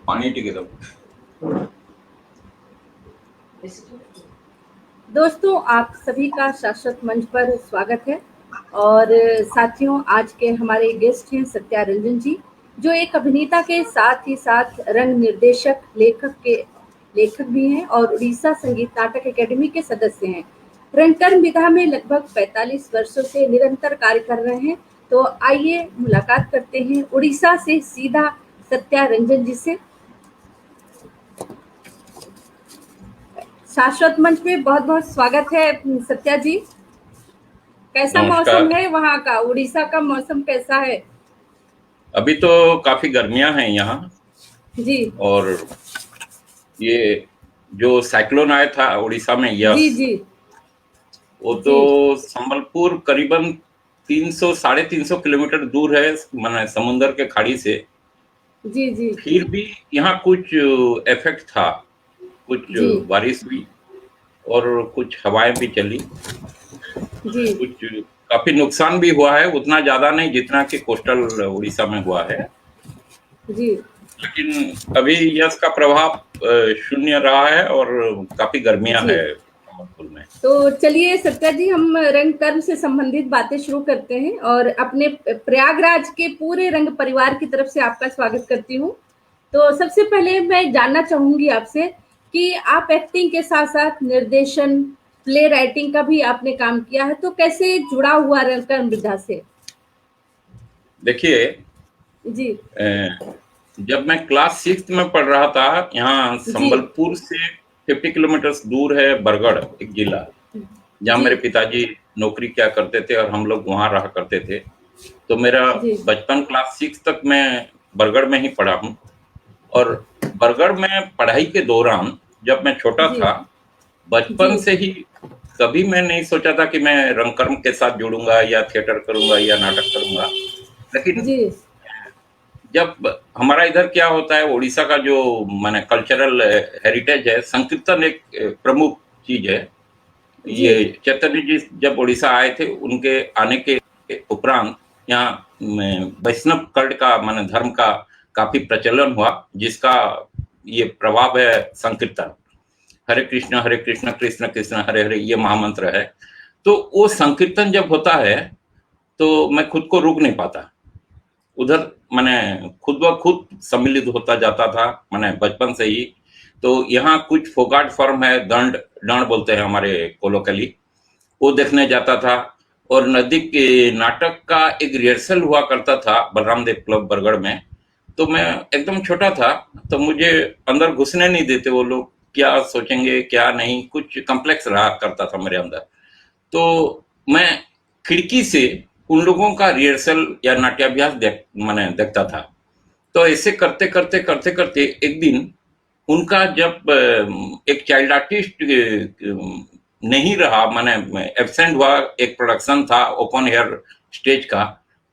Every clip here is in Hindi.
पानी टिके दो। दोस्तों, आप सभी का शाश्वत मंच पर स्वागत है। और साथियों, आज के हमारे गेस्ट हैं सत्या रंजन जी, जो एक अभिनेता के साथ ही साथ रंग निर्देशक, लेखक भी हैं और उड़ीसा संगीत नाटक अकेडमी के सदस्य हैं। रंगकर्म विधा में लगभग 45 वर्षों से निरंतर कार्य कर रहे हैं। तो आइए मुलाकात करते हैं उड़ीसा से सीधा सत्या रंजन जी से। शाश्वत मंच में बहुत बहुत स्वागत है सत्या जी। कैसा मौसम है वहाँ का? उड़ीसा का मौसम कैसा है? अभी तो काफी गर्मियां हैं यहाँ जी। और ये जो साइक्लोन आया था उड़ीसा में, जी जी, वो तो संबलपुर करीबन 300-350 किलोमीटर दूर है माने समुद्र के खाड़ी से। जी जी। फिर भी यहाँ कुछ इफेक्ट था, कुछ बारिश हुई और कुछ हवाएं भी चली जी। कुछ काफी नुकसान भी हुआ है, उतना ज्यादा नहीं जितना कि कोस्टल उड़ीसा में हुआ है जी। लेकिन अभी यश का प्रभाव शून्य रहा है और काफी गर्मियां है संबलपुर में। तो चलिए सत्या जी, हम रंग कर्म से संबंधित बातें शुरू करते हैं और अपने प्रयागराज के पूरे रंग परिवार की तरफ से आपका स्वागत करती हूँ। तो सबसे पहले मैं जानना चाहूंगी आपसे कि आप एक्टिंग के साथ साथ निर्देशन, प्ले राइटिंग का भी आपने काम किया है, तो कैसे जुड़ा हुआ रंग कर्म विधा से? देखिए जी, जब मैं क्लास 6 में पढ़ रहा था, यहाँ संबलपुर से 50 किलोमीटर दूर है बरगढ़, एक जिला जहाँ मेरे पिताजी नौकरी क्या करते थे और हम लोग वहाँ रहा करते थे। तो मेरा बचपन क्लास 6 तक मैं बरगढ़ में ही पढ़ा हूँ। और बरगढ़ में पढ़ाई के दौरान जब मैं छोटा था, बचपन से ही कभी मैं नहीं सोचा था कि मैं रंगकर्म के साथ जुड़ूंगा या थिएटर करूंगा या नाटक करूंगा। लेकिन जब हमारा इधर क्या होता है, उड़ीसा का जो माने कल्चरल हेरिटेज है, संकीर्तन एक प्रमुख चीज है। ये चैतन्य जी जब उड़ीसा आए थे, उनके आने के उपरांत यहाँ वैष्णव कल्ट का माने धर्म का काफी प्रचलन हुआ, जिसका ये प्रभाव है संकीर्तन। हरे कृष्ण कृष्ण कृष्ण हरे हरे, ये महामंत्र है। तो वो संकीर्तन जब होता है तो मैं खुद को रोक नहीं पाता, उधर मैंने खुद ब खुद सम्मिलित होता जाता था मैंने बचपन से ही। तो यहाँ कुछ फोगाट फॉर्म है, दंड बोलते हैं हमारे कोलोकली, वो देखने जाता था। और नजदीक नाटक का एक रिहर्सल हुआ करता था बलराम देव क्लब बरगढ़ में। तो मैं एकदम छोटा था, तो मुझे अंदर घुसने नहीं देते वो लोग, क्या सोचेंगे क्या नहीं, कुछ कॉम्प्लेक्स रहा करता था मेरे अंदर। तो मैं खिड़की से उन लोगों का रिहर्सल या नाट्याभ्यास देखता था। तो ऐसे करते करते करते करते एक दिन उनका जब एक चाइल्ड आर्टिस्ट नहीं रहा, माने एब्सेंट हुआ, एक प्रोडक्शन था ओपन एयर स्टेज का,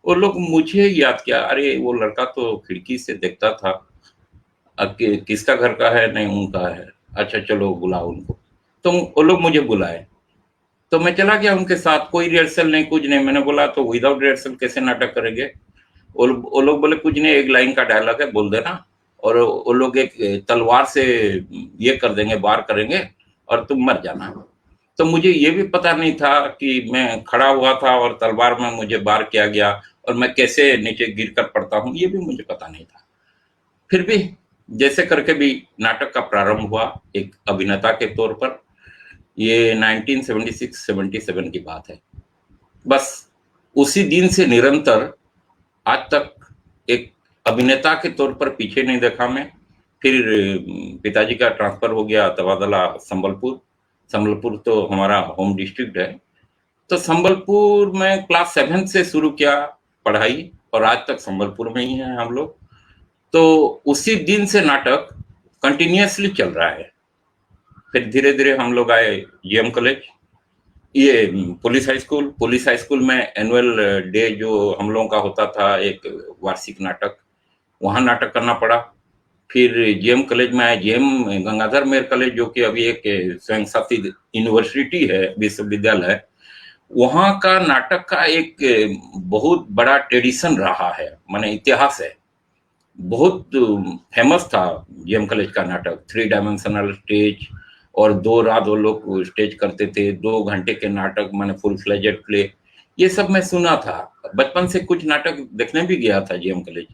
वो लोग मुझे याद किया, अरे वो लड़का तो खिड़की से देखता था, अब किसका घर का है, नहीं उनका है, अच्छा चलो बुलाओ उनको। तो वो लोग मुझे बुलाए, तो मैं चला गया उनके साथ, कोई रिहर्सल नहीं कुछ नहीं। मैंने बोला तो विदाउट रिहर्सल कैसे नाटक करेंगे? वो लोग बोले कुछ नहीं, एक लाइन का डायलॉग है बोल देना, और वो लोग एक तलवार से ये कर देंगे, वार करेंगे और तुम मर जाना। तो मुझे ये भी पता नहीं था कि मैं खड़ा हुआ था और तलवार में मुझे वार किया गया और मैं कैसे नीचे गिर कर पड़ता हूँ, ये भी मुझे पता नहीं था। फिर भी जैसे करके भी नाटक का प्रारंभ हुआ एक अभिनेता के तौर पर। ये 1976-77 की बात है। बस उसी दिन से निरंतर आज तक एक अभिनेता के तौर पर पीछे नहीं देखा मैं। फिर पिताजी का ट्रांसफर हो गया तबादला संबलपुर तो हमारा होम डिस्ट्रिक्ट है। तो संबलपुर में क्लास 7 से शुरू किया पढ़ाई और आज तक संबलपुर में ही हैं हम लोग। तो उसी दिन से नाटक कंटिन्यूअसली चल रहा है। फिर धीरे धीरे हम लोग आए जीएम कॉलेज, ये पुलिस हाई स्कूल में एनुअल डे जो हम लोगों का होता था, एक वार्षिक नाटक, वहाँ नाटक करना पड़ा। फिर जीएम कॉलेज में आए, जीएम गंगाधर मेहर कॉलेज, जो कि अभी एक स्वयं शासित यूनिवर्सिटी है, विश्वविद्यालय है, वहाँ का नाटक का एक बहुत बड़ा ट्रेडिशन रहा है, माने इतिहास है। बहुत फेमस था जीएम कॉलेज का नाटक, 3 डायमेंशनल स्टेज, और 2 रात वो लोग स्टेज करते थे, 2 घंटे के नाटक, माने फुल फ्लेजेड प्ले। ये सब मैं सुना था, बचपन से कुछ नाटक देखने भी गया था जीएम कॉलेज।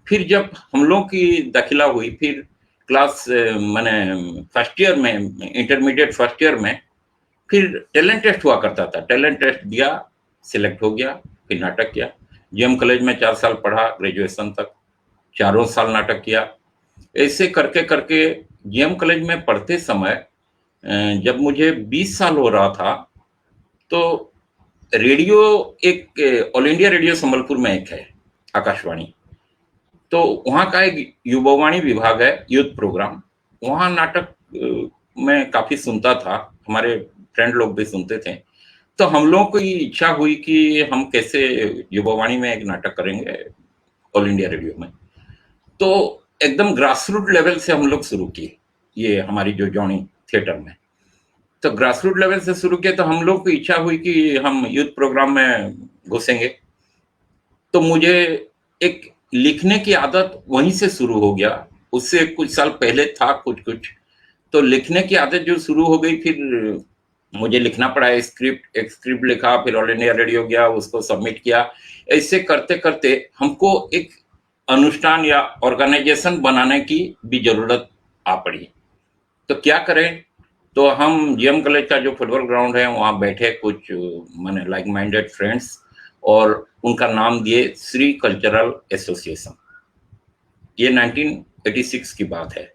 फिर जब हम लोग की दाखिला हुई, फिर क्लास माने फर्स्ट ईयर में, इंटरमीडिएट फर्स्ट ईयर में, फिर टैलेंट टेस्ट हुआ करता था। टैलेंट टेस्ट दिया, सिलेक्ट हो गया, फिर नाटक किया। जीएम कॉलेज में 4 साल पढ़ा, ग्रेजुएशन तक 4 साल नाटक किया। ऐसे करके करके जीएम कॉलेज में पढ़ते समय जब मुझे 20 साल हो रहा था, तो रेडियो एक ऑल इंडिया रेडियो संबलपुर में एक है, आकाशवाणी। तो वहाँ का एक युवावाणी विभाग है, यूथ प्रोग्राम। वहाँ नाटक मैं काफी सुनता था, हमारे फ्रेंड लोग भी सुनते थे। तो हम लोगों को इच्छा हुई कि हम कैसे युवावाणी में एक नाटक करेंगे ऑल इंडिया रेडियो में। तो एकदम ग्रास रूट लेवल से हम लोग शुरू किए, ये हमारी जो जॉनी थिएटर में। तो ग्रास रूट लेवल से शुरू किया, तो हम लोग को इच्छा हुई कि हम यूथ प्रोग्राम में घुसेंगे। तो मुझे एक लिखने की आदत वहीं से शुरू हो गया। उससे कुछ साल पहले था कुछ तो लिखने की आदत जो शुरू हो गई, फिर मुझे लिखना पड़ा। एक स्क्रिप्ट लिखा, फिर ऑल इंडिया रेडियो गया, उसको सबमिट किया। ऐसे करते करते हमको एक अनुष्ठान या ऑर्गेनाइजेशन बनाने की भी जरूरत आ पड़ी। तो क्या करें, तो हम जीएम कॉलेज का जो फुटबॉल ग्राउंड है, वहाँ बैठे कुछ माने लाइक माइंडेड फ्रेंड्स, और उनका नाम दिए श्री कल्चरल एसोसिएशन। ये 1986 की बात है।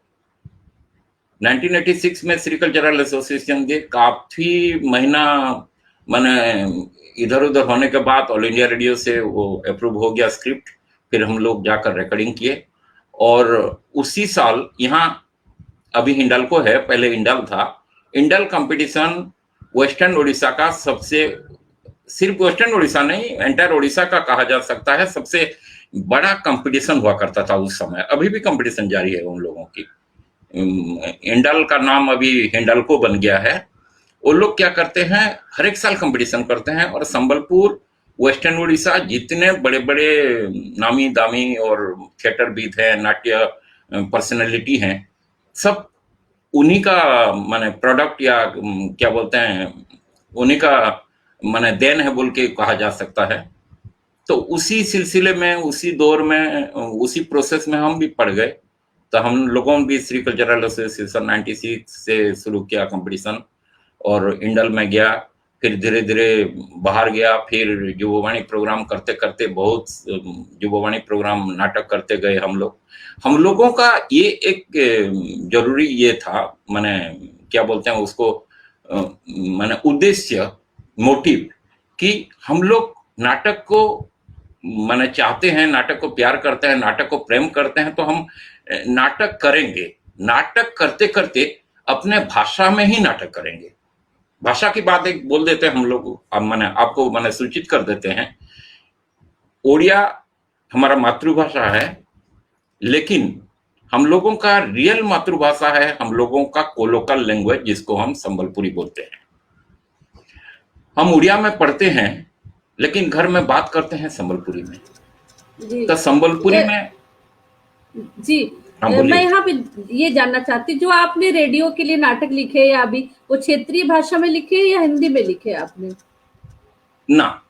1986 में श्री कल्चरल एसोसिएशन के काफी महीना माने इधर उधर होने के बाद ऑल इंडिया रेडियो से वो अप्रूव हो गया स्क्रिप्ट। फिर हम लोग जाकर रिकॉर्डिंग किए, और उसी साल यहाँ अभी हिंडाल्को है, पहले इंडल था। इंडल कंपटीशन वेस्टर्न उड़ीसा का सबसे, सिर्फ वेस्टर्न उड़ीसा नहीं, एंटायर उड़ीसा का कहा जा सकता है, सबसे बड़ा कंपटीशन हुआ करता था उस समय। अभी भी कंपटीशन जारी है उन लोगों की। इंडल का नाम अभी हिंडाल्को बन गया है। वो लोग क्या करते हैं, हर एक साल कंपटीशन करते हैं, और संबलपुर, वेस्टर्न उड़ीसा, जितने बड़े बड़े नामी दामी और थिएटरविद हैं, नाट्य पर्सनैलिटी हैं, सब उन्हीं का माने प्रोडक्ट, या क्या बोलते हैं, उन्हीं का माने देन है बोल के कहा जा सकता है। तो उसी सिलसिले में, उसी दौर में, उसी प्रोसेस में हम भी पड़ गए। तो हम लोगों ने भी श्री कल्चरल एसोसिएशन 96 से शुरू किया कंपटीशन, और इंडल में गया, फिर धीरे धीरे बाहर गया, फिर युवावाणी प्रोग्राम करते करते बहुत युवावाणी प्रोग्राम नाटक करते गए हम लोगों का ये एक जरूरी ये था, माने क्या बोलते हैं उसको, माने उद्देश्य, मोटिव, कि हम लोग नाटक को माने चाहते हैं, नाटक को प्यार करते हैं, नाटक को प्रेम करते हैं, तो हम नाटक करेंगे। नाटक करते करते अपने भाषा में ही नाटक करेंगे। भाषा की बात एक बोल देते हैं हम लोग, मैंने आपको मैंने सूचित कर देते हैं। ओडिया हमारा मातृभाषा है, लेकिन हम लोगों का रियल मातृभाषा है हम लोगों का कोलोकल लैंग्वेज, जिसको हम संबलपुरी बोलते हैं। हम उड़िया में पढ़ते हैं, लेकिन घर में बात करते हैं संबलपुरी में। जी, तो संबलपुरी में जी, मैं यहाँ पे ये जानना चाहती, जो आपने रेडियो के लिए नाटक लिखे, या अभी वो क्षेत्रीय भाषा में लिखे या हिंदी में लिखे आपने? ना,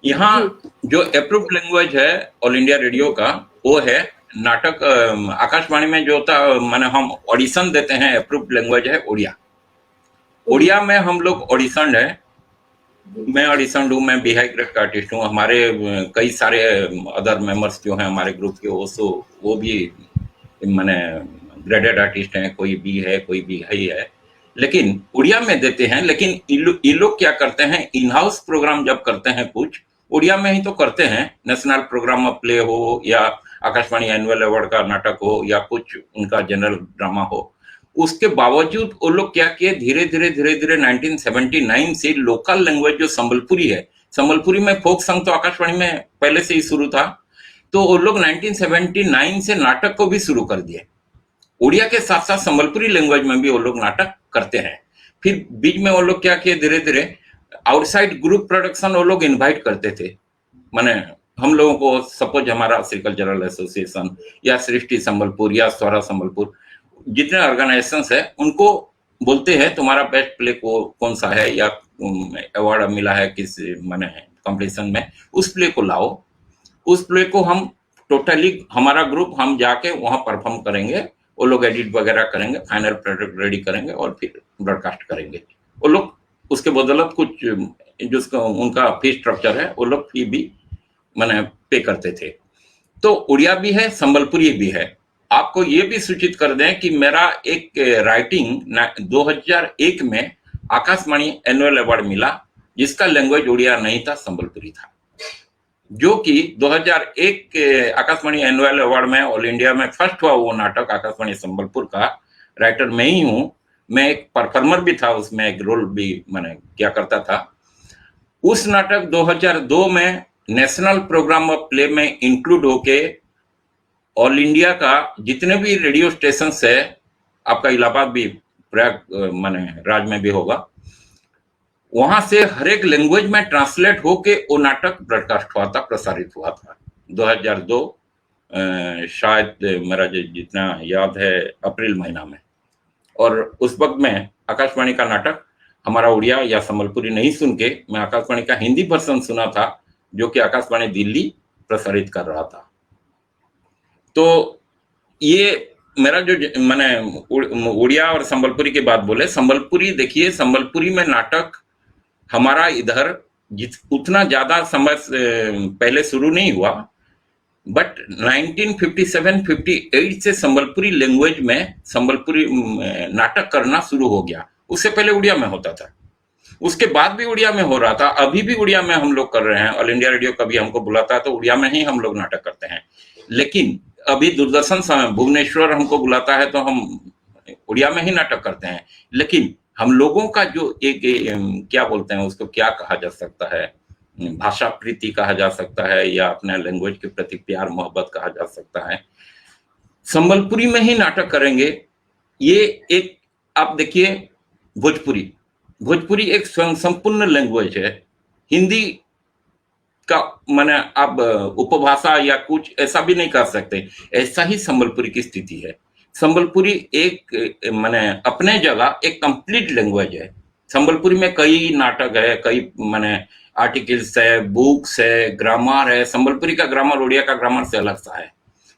यहाँ जो अप्रूव्ड लैंग्वेज है ऑल इंडिया रेडियो का, वो है नाटक। आकाशवाणी में जो होता माने हम ऑडिशन देते हैं, अप्रूव्ड लैंग्वेज है उड़िया। उड़िया में हम लोग ऑडिशन है, मैं ऑडिशन हूँ, मैं बिहाई ग्रेड का आर्टिस्ट हूँ। हमारे कई सारे अदर मेंबर्स जो हैं हमारे ग्रुप के, वो भी माने ग्रेडेड आर्टिस्ट हैं, कोई बी है, कोई बी हाई है, लेकिन उड़िया में देते हैं। लेकिन ये लोग क्या करते हैं, इन हाउस प्रोग्राम जब करते हैं कुछ उड़िया में ही तो करते हैं। नेशनल प्रोग्राम में प्ले हो, या आकाशवाणी एनुअल अवार्ड का नाटक हो, या कुछ उनका जनरल ड्रामा हो, उसके बावजूद वो लोग क्या किए, धीरे धीरे 1979 से लोकल लैंग्वेज जो संबलपुरी है, संबलपुरी में फोक सॉन्ग तो आकाशवाणी में पहले से ही शुरू था, तो वो लोग 1979 से नाटक को भी शुरू कर दिए। उड़िया के साथ साथ संबलपुरी लैंग्वेज में भी वो लोग नाटक करते हैं। फिर बीच में वो लोग क्या किए, धीरे धीरे आउटसाइड ग्रुप प्रोडक्शन वो लोग इनवाइट करते थे। माने हम लोगों को, सपोज हमारा श्री कल्चरल एसोसिएशन या सृष्टि संबलपुर या स्वरा संबलपुर, जितने ऑर्गेनाइजेशन है उनको बोलते हैं तुम्हारा बेस्ट प्ले को कौन सा है या अवार्ड मिला है किस माने कॉम्पिटिशन में, उस प्ले को लाओ। उस प्ले को हम टोटली हमारा ग्रुप हम जाके वहां परफॉर्म करेंगे, वो लोग एडिट वगैरह करेंगे, फाइनल प्रोडक्ट रेडी करेंगे और फिर ब्रॉडकास्ट करेंगे। वो लोग उसके बदौलत कुछ जो उनका फी स्ट्रक्चर है वो लोग फी भी मैंने पे करते थे। तो उड़िया भी है, संबलपुरी भी है। आपको ये भी सूचित कर दें कि मेरा एक राइटिंग 2001 में आकाशवाणी एनुअल अवार्ड मिला, जिसका लैंग्वेज उड़िया नहीं था, संबलपुरी था। जो कि 2001 के आकाशवाणी एनुअल अवार्ड में ऑल इंडिया में फर्स्ट हुआ वो नाटक आकाशवाणी संबलपुर का। राइटर मैं ही हूँ, मैं एक परफॉर्मर भी था, उसमें एक रोल भी मैंने क्या करता था। उस नाटक 2002 में नेशनल प्रोग्राम ऑफ प्ले में इंक्लूड होके ऑल इंडिया का जितने भी रेडियो स्टेशन है, आपका इलाहाबाद भी प्रयाग माने राज्य में भी होगा, वहां से हर एक लैंग्वेज में ट्रांसलेट होके वो नाटक ब्रॉडकास्ट हुआ था, प्रसारित हुआ था 2002 शायद मेरा जितना याद है अप्रैल महीना में। और उस वक्त में आकाशवाणी का नाटक हमारा उड़िया या संबलपुरी नहीं सुन के मैं आकाशवाणी का हिंदी वर्जन सुना था, जो कि आकाशवाणी दिल्ली प्रसारित कर रहा था। तो ये मेरा जो मैंने उड़िया और संबलपुरी की बात बोले, संबलपुरी देखिए, संबलपुरी में नाटक हमारा इधर उतना ज्यादा समय पहले शुरू नहीं हुआ, बट 1957-58 से संबलपुरी लैंग्वेज में संबलपुरी नाटक करना शुरू हो गया। उससे पहले उड़िया में होता था, उसके बाद भी उड़िया में हो रहा था, अभी भी उड़िया में हम लोग कर रहे हैं। ऑल इंडिया रेडियो कभी हमको बुलाता है तो उड़िया में ही हम लोग नाटक करते हैं। लेकिन अभी दूरदर्शन समय भुवनेश्वर हमको बुलाता है तो हम उड़िया में ही नाटक करते हैं। लेकिन हम लोगों का जो एक क्या बोलते हैं उसको, क्या कहा जा सकता है, भाषा प्रीति कहा जा सकता है या अपने लैंग्वेज के प्रति प्यार मोहब्बत कहा जा सकता है, संबलपुरी में ही नाटक करेंगे। ये एक आप देखिए, भोजपुरी एक स्वयं संपूर्ण लैंग्वेज है। हिंदी का माने आप उपभाषा या कुछ ऐसा भी नहीं कर सकते, ऐसा ही संबलपुरी की स्थिति है। संबलपुरी एक माने अपने जगह एक कंप्लीट लैंग्वेज है। संबलपुरी में कई नाटक है, कई माने आर्टिकल्स है, बुक्स है, ग्रामर है। संबलपुरी का ग्रामर उड़िया का ग्रामर से अलग सा है।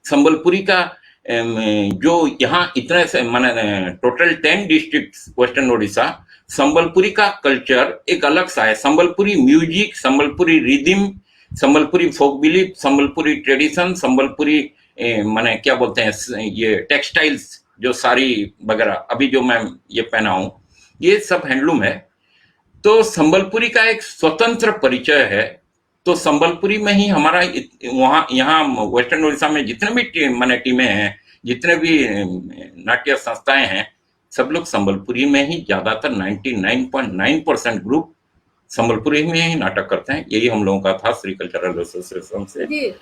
संबलपुरी का जो यहाँ इतने से माने total 10 district western Orissa, Sambalpuri का कल्चर एक अलग सा है। संबलपुरी म्यूजिक, संबलपुरी रिदम, संबलपुरी फोक बिलीफ, संबलपुरी ट्रेडिशन, संबलपुरी माने क्या बोलते हैं ये टेक्सटाइल्स, जो साड़ी वगैरह अभी जो मैं ये पहना हूं, ये सब हैंडलूम है। तो संबलपुरी का एक स्वतंत्र परिचय है। तो संबलपुरी में ही हमारा वहाँ यहाँ वेस्टर्न उड़ीसा में जितने भी माने टीमें हैं, जितने भी नाट्य संस्थाएं हैं, सब लोग संबलपुरी में ही ज्यादातर 99.9% ग्रुप संबलपुरी में ही नाटक करते हैं। यही हम लोगों का था श्री कल्चरल एसोसिएशन से। जी,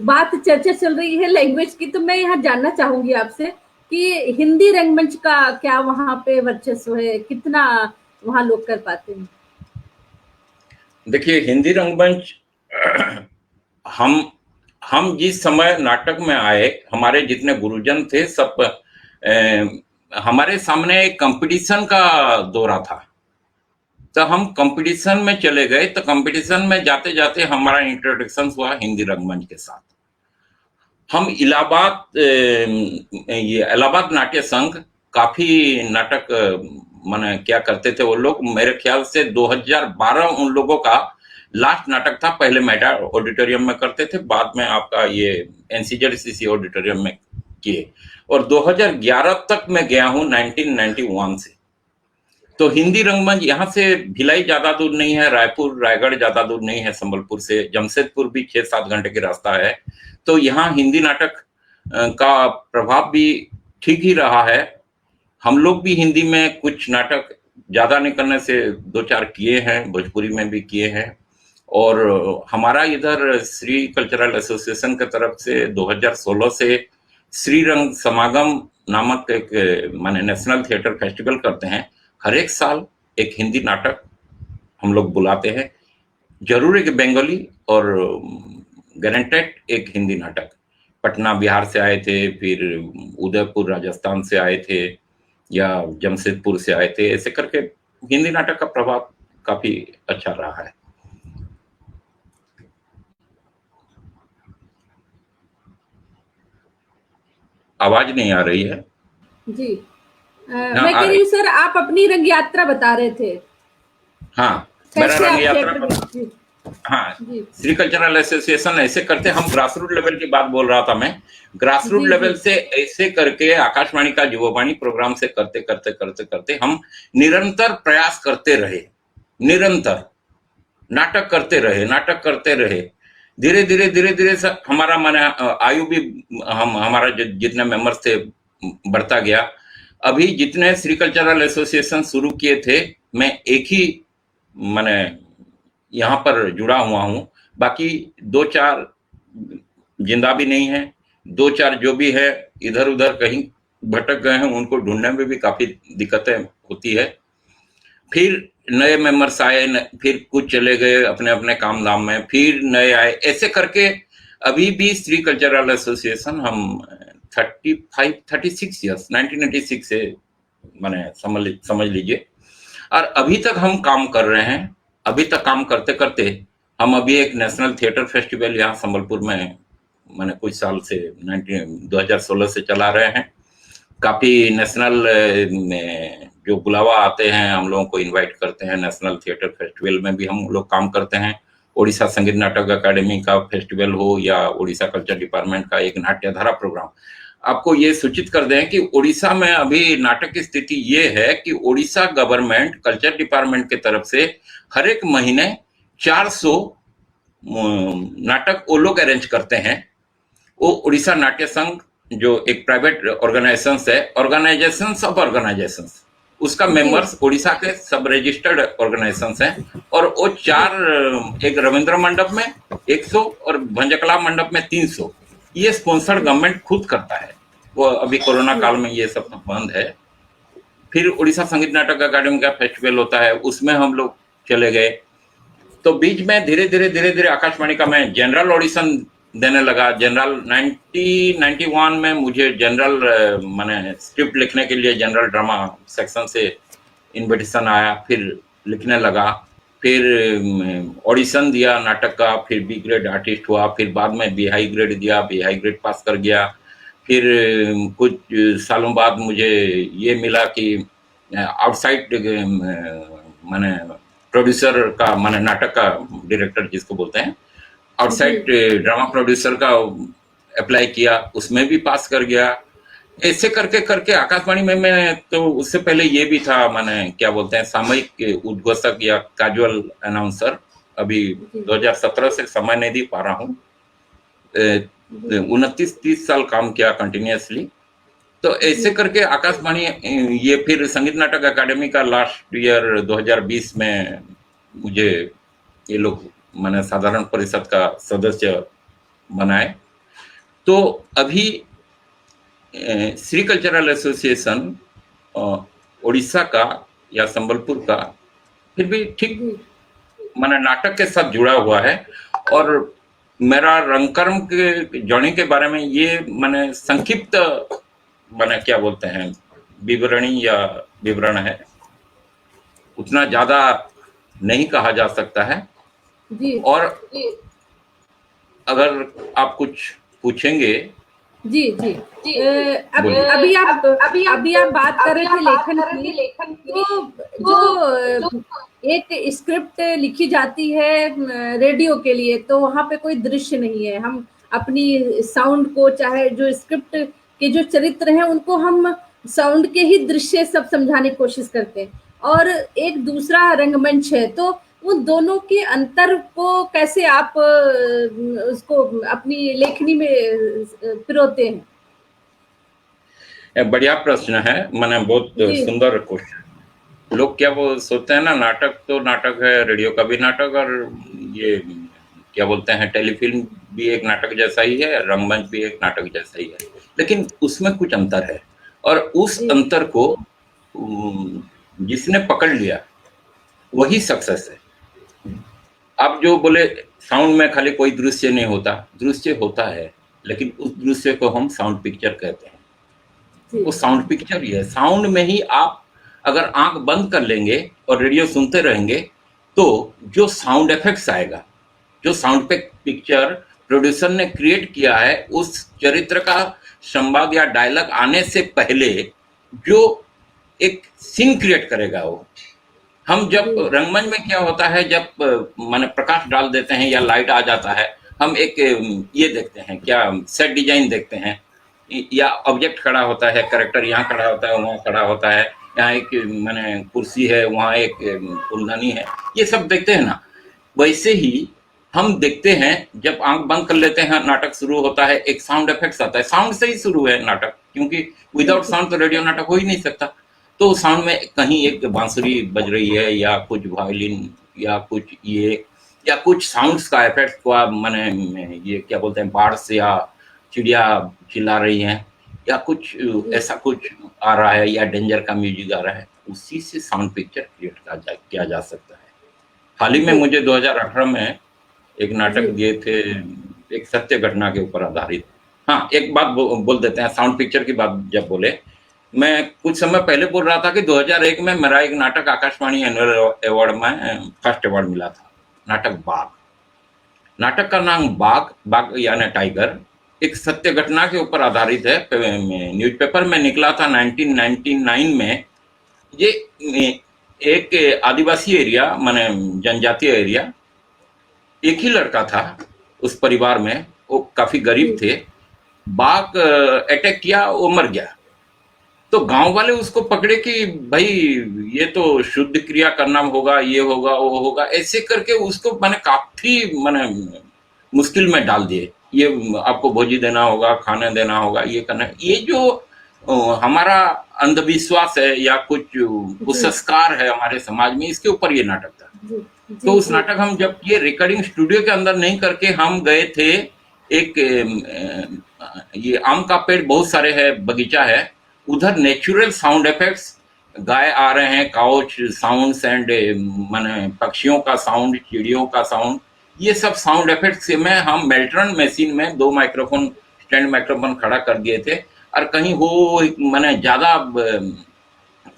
बात चर्चा चल रही है लैंग्वेज की, तो मैं यहाँ जानना चाहूंगी आपसे कि हिंदी रंगमंच का क्या वहाँ पे वर्चस्व है, कितना वहाँ लोग कर पाते हैं? देखिए, हिंदी रंगमंच हम जिस समय नाटक में आए, हमारे जितने गुरुजन थे सब हमारे सामने एक कंपटीशन का दौरा था। तो हम कंपटीशन में चले गए। तो कंपटीशन में जाते जाते हमारा इंट्रोडक्शन हुआ हिंदी रंगमंच के साथ। हम इलाहाबाद नाट्य संघ काफी नाटक माने क्या करते थे वो लोग। मेरे ख्याल से 2012 उन लोगों का लास्ट नाटक था। पहले मेटा ऑडिटोरियम में करते थे, बाद में आपका ये NCZCC ऑडिटोरियम में किए। और 2011 तक मैं गया हूं, 1991 से। तो हिंदी रंगमंच यहाँ से भिलाई ज्यादा दूर नहीं है, रायपुर रायगढ़ ज्यादा दूर नहीं है संबलपुर से, जमशेदपुर भी 6-7 घंटे की रास्ता है। तो यहाँ हिंदी नाटक का प्रभाव भी ठीक ही रहा है। हम लोग भी हिंदी में कुछ नाटक ज्यादा नहीं करने से 2-4 किए हैं, भोजपुरी में भी किए हैं। और हमारा इधर श्री कल्चरल एसोसिएशन की तरफ से 2016 से श्रीरंग समागम नामक एक माने नेशनल थिएटर फेस्टिवल करते हैं। हर एक साल एक हिंदी नाटक हम लोग बुलाते हैं, जरूर एक बंगाली और गारंटेड एक हिंदी नाटक। पटना बिहार से आए थे, फिर उदयपुर राजस्थान से आए थे, या जमशेदपुर से आए थे, ऐसे करके हिंदी नाटक का प्रभाव काफी अच्छा रहा है। आवाज नहीं आ रही है जी। मैं कह रही हूँ सर, आप अपनी रंग यात्रा बता रहे थे। हाँ, मेरा कैसे रंग आप यात्रा थिएटर जी हाँ, जी श्री कल्चरल एसोसिएशन ऐसे करते, हम ग्रास रूट लेवल की बात बोल रहा था मैं। ग्रास रूट जी लेवल जी से ऐसे करके आकाशवाणी का युवावाणी प्रोग्राम से करते करते करते करते हम निरंतर प्रयास करते रहे, निरंतर नाटक करते रहे। धीरे धीरे धीरे धीरे हमारा माने आयु भी हमारा जितने मेंबर्स थे बढ़ता गया। अभी जितने श्री कल्चरल एसोसिएशन शुरू किए थे, मैं एक ही माने यहाँ पर जुड़ा हुआ हूँ, बाकी 2-4 जिंदा भी नहीं है, 2-4 जो भी है इधर उधर कहीं भटक गए हैं, उनको ढूंढने में भी काफी दिक्कतें होती है। फिर नए मेंबर्स आए, फिर कुछ चले गए अपने अपने काम धाम में, फिर नए आए, ऐसे करके अभी भी श्री कल्चरल एसोसिएशन हम 36 ईयर्स 1986 से माने समझ लीजिए, और अभी तक हम काम कर रहे हैं। अभी तक काम करते करते हम अभी एक नेशनल थिएटर फेस्टिवल यहाँ संबलपुर में मैंने कुछ साल से 2016 से चला रहे हैं। काफी नेशनल में जो बुलावा आते हैं, हम लोगों को इनवाइट करते हैं। नेशनल थिएटर फेस्टिवल में भी हम लोग काम करते हैं। ओडिशा संगीत नाटक अकादमी का फेस्टिवल हो या ओडिशा कल्चर डिपार्टमेंट का एक नाट्यधारा प्रोग्राम। आपको ये सूचित कर दें कि ओडिशा में अभी नाटक की स्थिति ये है कि ओडिशा गवर्नमेंट कल्चर डिपार्टमेंट की तरफ से हर एक महीने 400 नाटक वो लोग अरेंज करते हैं। वो उड़ीसा नाट्य संघ जो एक प्राइवेट ऑर्गेनाइजेशन है, ऑर्गेनाइजेशंस ऑफ ऑर्गेनाइजेशंस, उसका मेंबर्स उड़ीसा के सब रजिस्टर्ड ऑर्गेनाइजेशंस हैं। और वो 4, एक रविंद्र मंडप में 100 और भंजकला मंडप में 300, ये स्पॉन्सर्ड गवर्नमेंट खुद करता है। वो अभी कोरोना काल में ये सब बंद है। फिर उड़ीसा संगीत नाटक अकादमी का फेस्टिवल होता है, उसमें हम लोग चले गए। तो बीच में धीरे धीरे आकाशवाणी का मैं जनरल ऑडिशन देने लगा। जनरल 1991 में मुझे जनरल माने स्क्रिप्ट लिखने के लिए जनरल ड्रामा सेक्शन से इनविटेशन आया, फिर लिखने लगा। फिर ऑडिशन दिया नाटक का, फिर बी ग्रेड आर्टिस्ट हुआ, फिर बाद में बी हाई ग्रेड दिया, बी हाई ग्रेड पास कर गया। फिर कुछ सालों बाद मुझे ये मिला कि आउटसाइड माने प्रोड्यूसर का, माने नाटक का डायरेक्टर जिसको बोलते हैं, आउटसाइड ड्रामा प्रोड्यूसर का अप्लाई किया, उसमें भी पास कर गया। ऐसे करके करके आकाशवाणी में मैं तो उससे पहले ये भी था, माने क्या बोलते हैं, सामयिक उद्घोषक या कैजुअल अनाउंसर। अभी 2017 से समय नहीं दे पा रहा हूँ। 29-30 साल काम किया कंटिन्यूअसली। तो ऐसे करके आकाशवाणी ये फिर संगीत नाटक अकादमी का लास्ट ईयर 2020 में मुझे ये लोग मैंने साधारण परिषद का सदस्य बनाए। तो अभी श्री कल्चरल एसोसिएशन ओडिशा का या संबलपुर का फिर भी ठीक मैंने नाटक के साथ जुड़ा हुआ है। और मेरा रंगकर्म के जर्नी के बारे में ये मैंने संक्षिप्त मैंने क्या बोलते हैं विवरणी या विवरण है, उतना ज्यादा नहीं कहा जा सकता है जी। और अगर आप कुछ पूछेंगे जी जी जी अभी आप बात कर रहे थे लेखन की, तो जो एक स्क्रिप्ट लिखी जाती है रेडियो के लिए, तो वहाँ पे कोई दृश्य नहीं है। हम अपनी साउंड को, चाहे जो स्क्रिप्ट के जो चरित्र हैं उनको हम साउंड के ही दृश्य सब समझाने की कोशिश करते हैं, और एक दूसरा रंगमंच है। तो उन दोनों के अंतर को कैसे आप उसको अपनी लेखनी में पिरोते हैं? बढ़िया प्रश्न है, मैंने बहुत सुंदर क्वेश्चन। लोग क्या वो सोचते हैं ना, नाटक तो नाटक है, रेडियो का भी नाटक, और ये क्या बोलते हैं टेलीफिल्म भी एक नाटक जैसा ही है, रंगमंच भी एक नाटक जैसा ही है, लेकिन उसमें कुछ अंतर है। और उस अंतर को जिसने पकड़ लिया वही सक्सेस है। आप जो बोले साउंड में खाली कोई दृश्य नहीं होता, दृश्य होता है, लेकिन उस दृश्य को हम साउंड पिक्चर कहते हैं। वो साउंड पिक्चर ही है। साउंड में ही आप अगर आंख बंद कर लेंगे और रेडियो सुनते रहेंगे तो जो साउंड इफेक्ट्स आएगा, जो साउंड पिक्चर प्रोड्यूसर ने क्रिएट किया है, उस चरित्र का संवाद या डायलॉग आने से पहले जो एक सीन क्रिएट करेगा वो। हम जब रंगमंच में क्या होता है, जब माने प्रकाश डाल देते हैं या लाइट आ जाता है, हम एक ये देखते हैं, क्या सेट डिजाइन देखते हैं, या ऑब्जेक्ट खड़ा होता है, कैरेक्टर यहाँ खड़ा होता है, वहाँ खड़ा होता है, यहाँ एक माने कुर्सी है, वहाँ एक फूलदानी है, ये सब देखते हैं ना। वैसे ही हम देखते हैं, जब आंख बंद कर लेते हैं, नाटक शुरू होता है, एक साउंड इफेक्ट्स आता है, साउंड से ही शुरू है नाटक, क्योंकि विदाउट साउंड तो रेडियो नाटक हो ही नहीं सकता। तो साउंड में कहीं एक बांसुरी बज रही है, या कुछ वायलिन, या कुछ ये, या कुछ साउंड्स का इफेक्ट को आप माने ये क्या बोलते हैं, बाढ़ से या चिड़िया चिल्ला रही हैं, या कुछ ऐसा कुछ आ रहा है, या डेंजर का म्यूजिक आ रहा है, उसी से साउंड पिक्चर क्रिएट किया जा सकता है। हाल ही में मुझे 2018 में एक नाटक दिए थे, एक सत्य घटना के ऊपर आधारित। हाँ, एक बात बोल देते हैं, साउंड पिक्चर की बात जब बोले, मैं कुछ समय पहले बोल रहा था कि 2001 में मेरा एक नाटक आकाशवाणी एनुअल अवार्ड में फर्स्ट अवार्ड मिला था, नाटक बाघ। नाटक का नाम बाघ यानी टाइगर, एक सत्य घटना के ऊपर आधारित है। न्यूज़पेपर में निकला था 1999 में। ये एक आदिवासी एरिया माने जनजातीय एरिया, एक ही लड़का था उस परिवार में, वो काफी गरीब थे। बाघ अटैक किया, वो मर गया। तो गांव वाले उसको पकड़े कि भाई ये तो शुद्ध क्रिया करना होगा, ये होगा, वो होगा, ऐसे करके उसको मैंने काफी मैंने मुश्किल में डाल दिए। ये आपको भोजी देना होगा, खाने देना होगा, ये करना। ये जो हमारा अंधविश्वास है या कुछ कुसंस्कार है हमारे समाज में, इसके ऊपर ये नाटक था। तो उस नाटक हम जब ये रिकॉर्डिंग स्टूडियो के अंदर नहीं करके हम गए थे, एक ये आम का पेड़ बहुत सारे है, बगीचा है, उधर नेचुरल साउंड इफेक्ट्स, गाय आ रहे हैं, काउच साउंड्स एंड माने पक्षियों का साउंड, चिड़ियों का साउंड, ये सब साउंड इफेक्ट्स में हम मेल्ट्रॉन मशीन में 2 माइक्रोफोन, स्टैंड माइक्रोफोन खड़ा कर दिए थे। और कहीं हो माने ज्यादा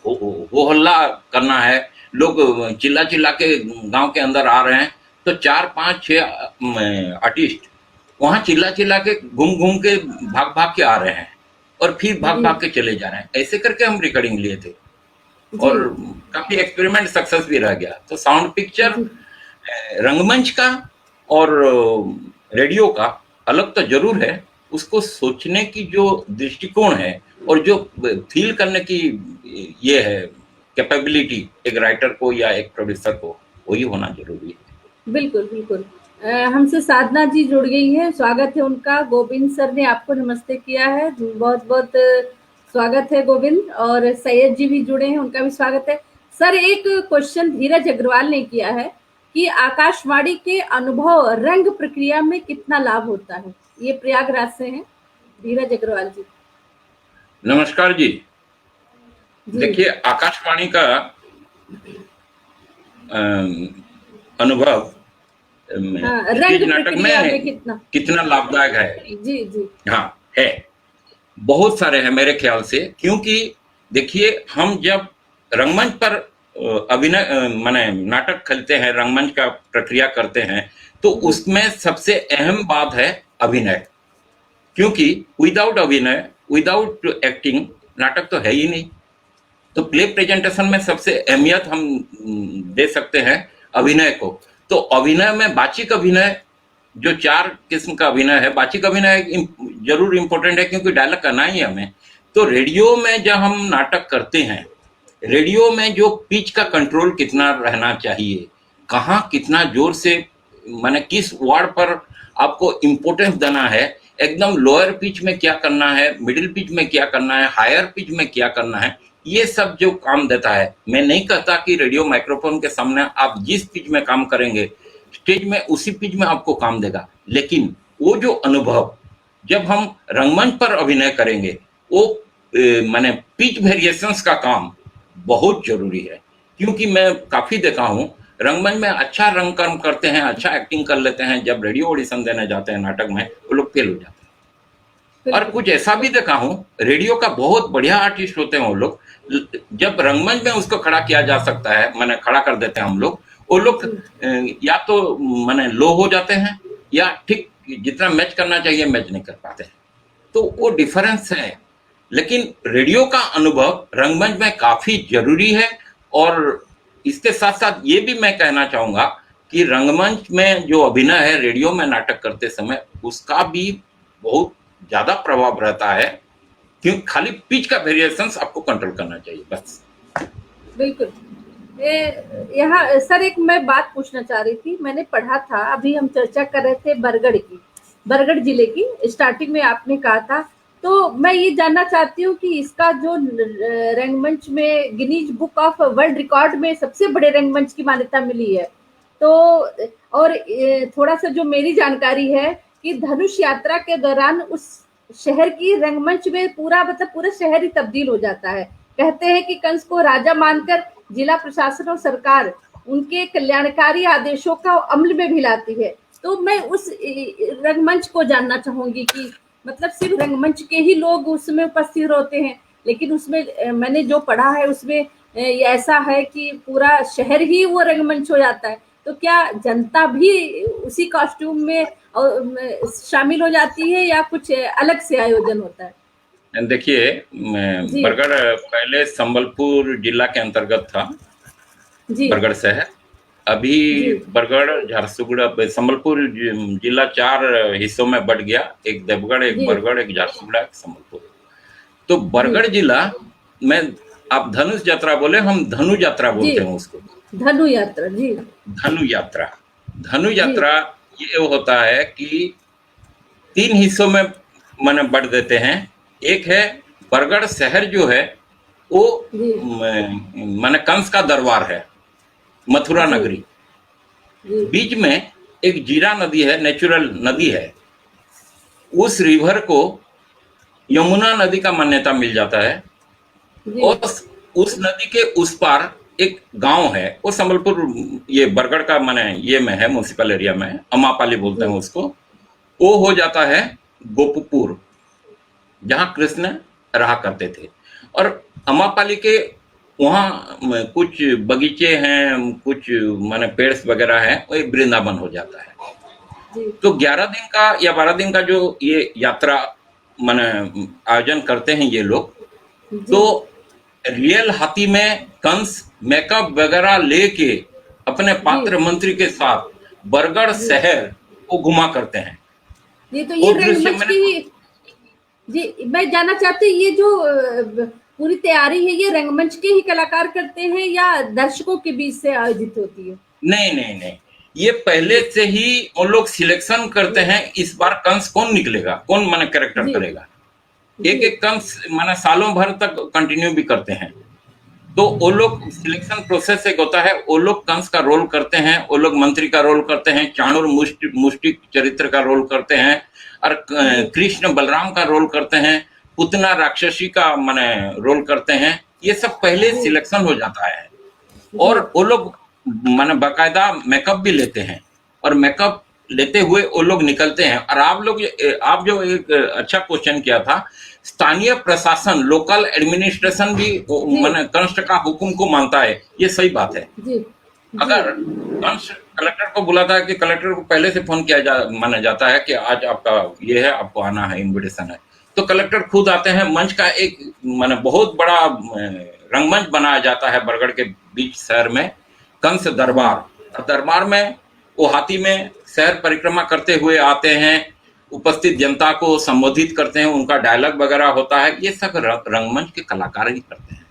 हो हल्ला करना है, लोग चिल्ला चिल्ला के गांव के अंदर आ रहे हैं, तो 4, 5, 6 आर्टिस्ट वहां चिल्ला चिल्ला के घूम घूम के भाग भाग के आ रहे हैं और फिर भाग भाग के चले जा रहे हैं। ऐसे करके हम रिकॉर्डिंग लिए थे और काफी एक्सपेरिमेंट सक्सेस भी रह गया। तो साउंड पिक्चर रंगमंच का और रेडियो का अलग तो जरूर है, उसको सोचने की जो दृष्टिकोण है और जो फील करने की ये है कैपेबिलिटी एक राइटर को या एक प्रोड्यूसर को, वही होना जरूरी है। बिल्कुल बिल्कुल। हमसे साधना जी जुड़ गई है, स्वागत है उनका। गोविंद सर ने आपको नमस्ते किया है, बहुत बहुत स्वागत है गोविंद। और सैयद जी भी जुड़े हैं, उनका भी स्वागत है। सर, एक क्वेश्चन धीरज अग्रवाल ने किया है कि आकाशवाणी के अनुभव रंग प्रक्रिया में कितना लाभ होता है? ये प्रयागराज से हैं धीरज अग्रवाल जी। नमस्कार जी। देखिए, आकाशवाणी का अनुभव रंग नाटक में कितना लाभदायक है? जी जी हाँ, है, बहुत सारे हैं मेरे ख्याल से। क्योंकि देखिए, हम जब रंगमंच पर अभिनय माने नाटक खेलते हैं, रंगमंच का प्रक्रिया करते हैं, तो उसमें सबसे अहम बात है अभिनय। क्योंकि विदाउट अभिनय, विदाउट एक्टिंग, नाटक तो है ही नहीं। तो प्ले प्रेजेंटेशन में सबसे अहमियत हम दे सकते हैं अभिनय को। तो अभिनय में बाचिक अभिनय, जो 4 किस्म का अभिनय है, बाचिक अभिनय जरूर इंपॉर्टेंट है क्योंकि डायलॉग करना ही है हमें। तो रेडियो में जब हम नाटक करते हैं, रेडियो में जो पिच का कंट्रोल कितना रहना चाहिए, कहाँ कितना जोर से माने किस वर्ड पर आपको इम्पोर्टेंस देना है, एकदम लोअर पिच में क्या करना है, मिडिल पिच में क्या करना है, हायर पिच में क्या करना है, ये सब जो काम देता है। मैं नहीं कहता कि रेडियो माइक्रोफोन के सामने आप जिस पिच में काम करेंगे स्टेज में उसी पिच में आपको काम देगा, लेकिन वो जो अनुभव जब हम रंगमंच पर अभिनय करेंगे, वो माने पिच वेरिएशंस का काम बहुत जरूरी है। क्योंकि मैं काफी देखा हूँ रंगमंच में अच्छा रंग कर्म करते हैं, अच्छा एक्टिंग कर लेते हैं, जब रेडियो ऑडिशन देने जाते हैं नाटक में वो लोग फेल हो जाते हैं। और कुछ ऐसा भी देखा हूँ, रेडियो का बहुत बढ़िया आर्टिस्ट होते हैं वो लोग, जब रंगमंच में उसको खड़ा किया जा सकता है, मैंने खड़ा कर देते हैं हम लोग, वो लोग या तो मैंने लो हो जाते हैं या ठीक जितना मैच करना चाहिए मैच नहीं कर पाते हैं। तो वो डिफरेंस है। लेकिन रेडियो का अनुभव रंगमंच में काफी जरूरी है। और इसके साथ साथ ये भी मैं कहना चाहूंगा कि रंगमंच में जो अभिनय है रेडियो में नाटक करते समय उसका भी बहुत ज्यादा प्रभाव रहता है, क्योंकि खाली पिच का वेरिएशंस आपको कंट्रोल करना चाहिए बस। बिल्कुल। यहाँ सर एक मैं बात पूछना चाह रही थी, मैंने पढ़ा था, अभी हम चर्चा कर रहे थे बरगढ़ की, बरगढ़ जिले की, स्टार्टिंग में आपने कहा था, तो मैं ये जानना चाहती हूँ कि इसका जो रंगमंच में Guinness book of world record में सबसे बड़े रंगमंच की मान्यता मिली है, तो और थोड़ा सा जो मेरी जानकारी है कि धनुष यात्रा के दौरान उस शहर की रंगमंच में पूरा मतलब पूरा शहर ही तब्दील हो जाता है। कहते हैं कि कंस को राजा मानकर जिला प्रशासन और सरकार उनके कल्याणकारी आदेशों का अमल में भी लाती है। तो मैं उस रंगमंच को जानना चाहूंगी कि मतलब सिर्फ रंगमंच के ही लोग उसमें उपस्थित होते हैं, लेकिन उसमें मैंने जो पढ़ा है उसमें ऐसा है कि पूरा शहर ही वो रंगमंच हो जाता है। तो क्या जनता भी उसी कॉस्ट्यूम में शामिल हो जाती है या कुछ अलग से आयोजन होता है? देखिए, बरगढ़ पहले संबलपुर जिला के अंतर्गत था, बरगढ़ शहर। अभी बरगढ़, झारसुगुड़ा, संबलपुर जिला 4 हिस्सों में बट गया, एक देवगढ़, एक बरगढ़, एक झारसुगुड़ा, एक संबलपुर। तो बरगढ़ जिला में आप धनुष यात्रा बोले, हम धनु यात्रा बोलते हैं उसको। धनु यात्रा, जी। धनु यात्रा, धनु यात्रा ये होता है कि 3 हिस्सों में मैंने बढ़ देते हैं। एक है बरगढ़ शहर जो है वो मैंने कंस का दरबार है, मथुरा नगरी। बीच में एक जीरा नदी है, नेचुरल नदी है, उस रिवर को यमुना नदी का मान्यता मिल जाता है। और उस नदी के उस पार एक गांव है, वो संबलपुर, ये बरगढ़ का माने ये में है, म्युनिसिपल एरिया में, अमापाली बोलते हैं उसको। वो हो जाता है गोपपुर, जहां कृष्ण रहा करते थे। और अमापाली के वहाँ कुछ बगीचे हैं, कुछ माने पेड़ वगैरह हैं, वो एक वृंदावन हो जाता है। तो 11 दिन का या 12 दिन का जो ये यात्रा माने आयोजन करते हैं ये लोग, तो रियल हाथी में कंस मेकअप वगैरह लेके अपने पात्र मंत्री के साथ बरगढ़ शहर को घुमा करते हैं। ये तो ये रंगमंच की, जी मैं जानना चाहती हूँ, ये जो पूरी तैयारी है ये रंगमंच के ही कलाकार करते हैं या दर्शकों के बीच से आयोजित होती है? नहीं नहीं नहीं, ये पहले से ही उन लोग सिलेक्शन करते हैं, इस बार कंस कौन निकलेगा, कौन माने कैरेक्टर करेगा। एक एक कंस माने सालों भर तक कंटिन्यू भी करते हैं। तो वो लोग सिलेक्शन प्रोसेस एक होता है, वो लोग कंस का रोल करते हैं, वो लोग मंत्री का रोल करते हैं, चाणूर मुष्टिक चरित्र का रोल करते हैं, और कृष्ण बलराम का रोल करते हैं, पुतना राक्षसी का माने रोल करते हैं। ये सब पहले सिलेक्शन हो जाता है। और वो लोग माने बाकायदा मेकअप भी लेते हैं, और मेकअप लेते हुए वो लोग निकलते हैं। और आप जो एक अच्छा क्वेश्चन किया था, स्थानीय प्रशासन, लोकल एडमिनिस्ट्रेशन भी माने कंस का हुक्म को मानता है, ये सही बात है। अगर कंस कलेक्टर को बुलाता है कि कलेक्टर को पहले से फोन किया माना जाता है कि आज आपका ये है, आपको आना है, इन्विटेशन है, तो कलेक्टर खुद आते हैं। मंच का एक माने बहुत बड़ा रंगमंच बनाया जाता है बरगढ़ के बीच शहर में, कंस दरबार। दरबार में वो हाथी में शहर परिक्रमा करते हुए आते हैं, उपस्थित जनता को संबोधित करते हैं, उनका डायलॉग वगैरह होता है। ये सब रंगमंच के कलाकार ही करते हैं।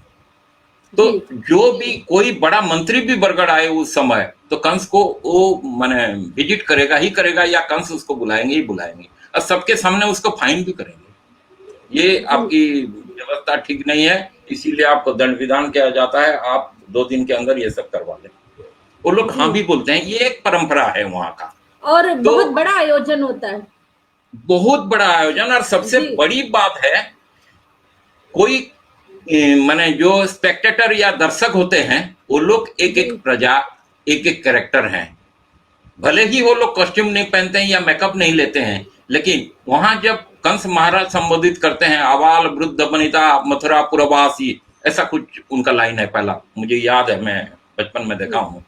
तो जो भी कोई बड़ा मंत्री भी बरगढ़ आए उस समय, तो कंस को वो माने विजिट करेगा ही करेगा, या कंस उसको बुलाएंगे ही बुलाएंगे, और सबके सामने उसको फाइन भी करेंगे। ये आपकी व्यवस्था ठीक नहीं है, इसीलिए आपको दंड विधान किया जाता है, आप 2 दिन के अंदर ये सब करवा लें। वो लोग हाँ भी बोलते हैं, ये एक परंपरा है वहां का। और बहुत बड़ा आयोजन होता है, बहुत बड़ा आयोजन। और सबसे बड़ी बात है, कोई माने जो स्पेक्टेटर या दर्शक होते हैं, वो लोग एक एक प्रजा एक एक कैरेक्टर हैं। भले ही वो लोग कॉस्ट्यूम नहीं पहनते हैं या मेकअप नहीं लेते हैं, लेकिन वहां जब कंस महाराज संबोधित करते हैं, आवाल वृद्ध वनिता मथुरा पुरवासी, ऐसा कुछ उनका लाइन है पहला, मुझे याद है, मैं बचपन में देखा हूं।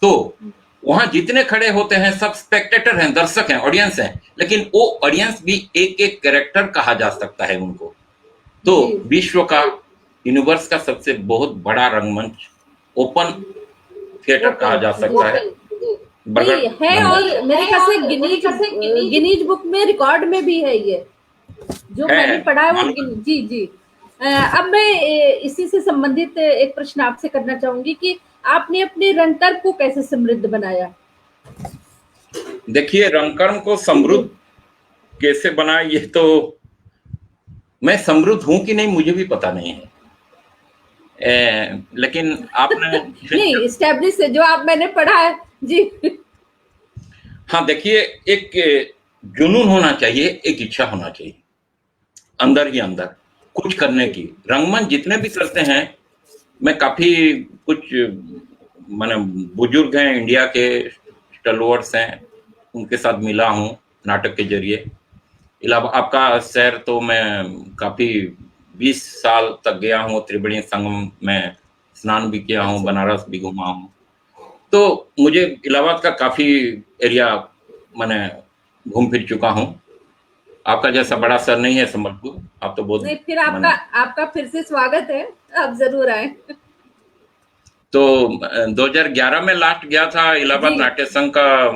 तो वहां जितने खड़े होते हैं सब स्पेक्टेटर हैं, दर्शक हैं, ऑडियंस हैं, लेकिन वो ऑडियंस भी एक एक कैरेक्टर कहा जा सकता है उनको। तो विश्व का, यूनिवर्स का सबसे बहुत बड़ा रंगमंच ओपन थिएटर कहा जा सकता है नहीं है, और मेरे ख्याल से गिनीज बुक में रिकॉर्ड में भी है ये, जो मैंने पढ़ा है वो। जी जी। अब मैं इसी से संबंधित एक प्रश्न आपसे करना चाहूंगी कि आपने अपने रंगकर्म को कैसे समृद्ध बनाया? देखिए, रंगकर्म को समृद्ध कैसे बनाया, ये तो मैं समृद्ध हूं कि नहीं मुझे भी पता नहीं है। लेकिन आपने नहीं, एस्टैब्लिश है जो आप मैंने पढ़ा है जी। हाँ, देखिए, एक जुनून होना चाहिए, एक इच्छा होना चाहिए अंदर ही अंदर कुछ करने की। रंगमंच जितने भी करते हैं, मैं काफी कुछ माने बुजुर्ग हैं इंडिया के, स्टलवर्ड्स हैं, उनके साथ मिला हूं नाटक के जरिए। इलाहाबाद आपका शहर तो मैं काफी 20 साल तक गया हूँ, त्रिवेणी संगम में स्नान भी किया हूँ, बनारस भी घुमा हूँ। तो मुझे इलाहाबाद का काफी एरिया मैंने घूम फिर चुका हूँ। आपका जैसा बड़ा शहर नहीं है संबलपुर, आप तो बहुत नहीं, फिर आपका फिर से स्वागत है, आप जरूर आए। तो 2011 में लास्ट गया था इलाहाबाद नाट्य संघ का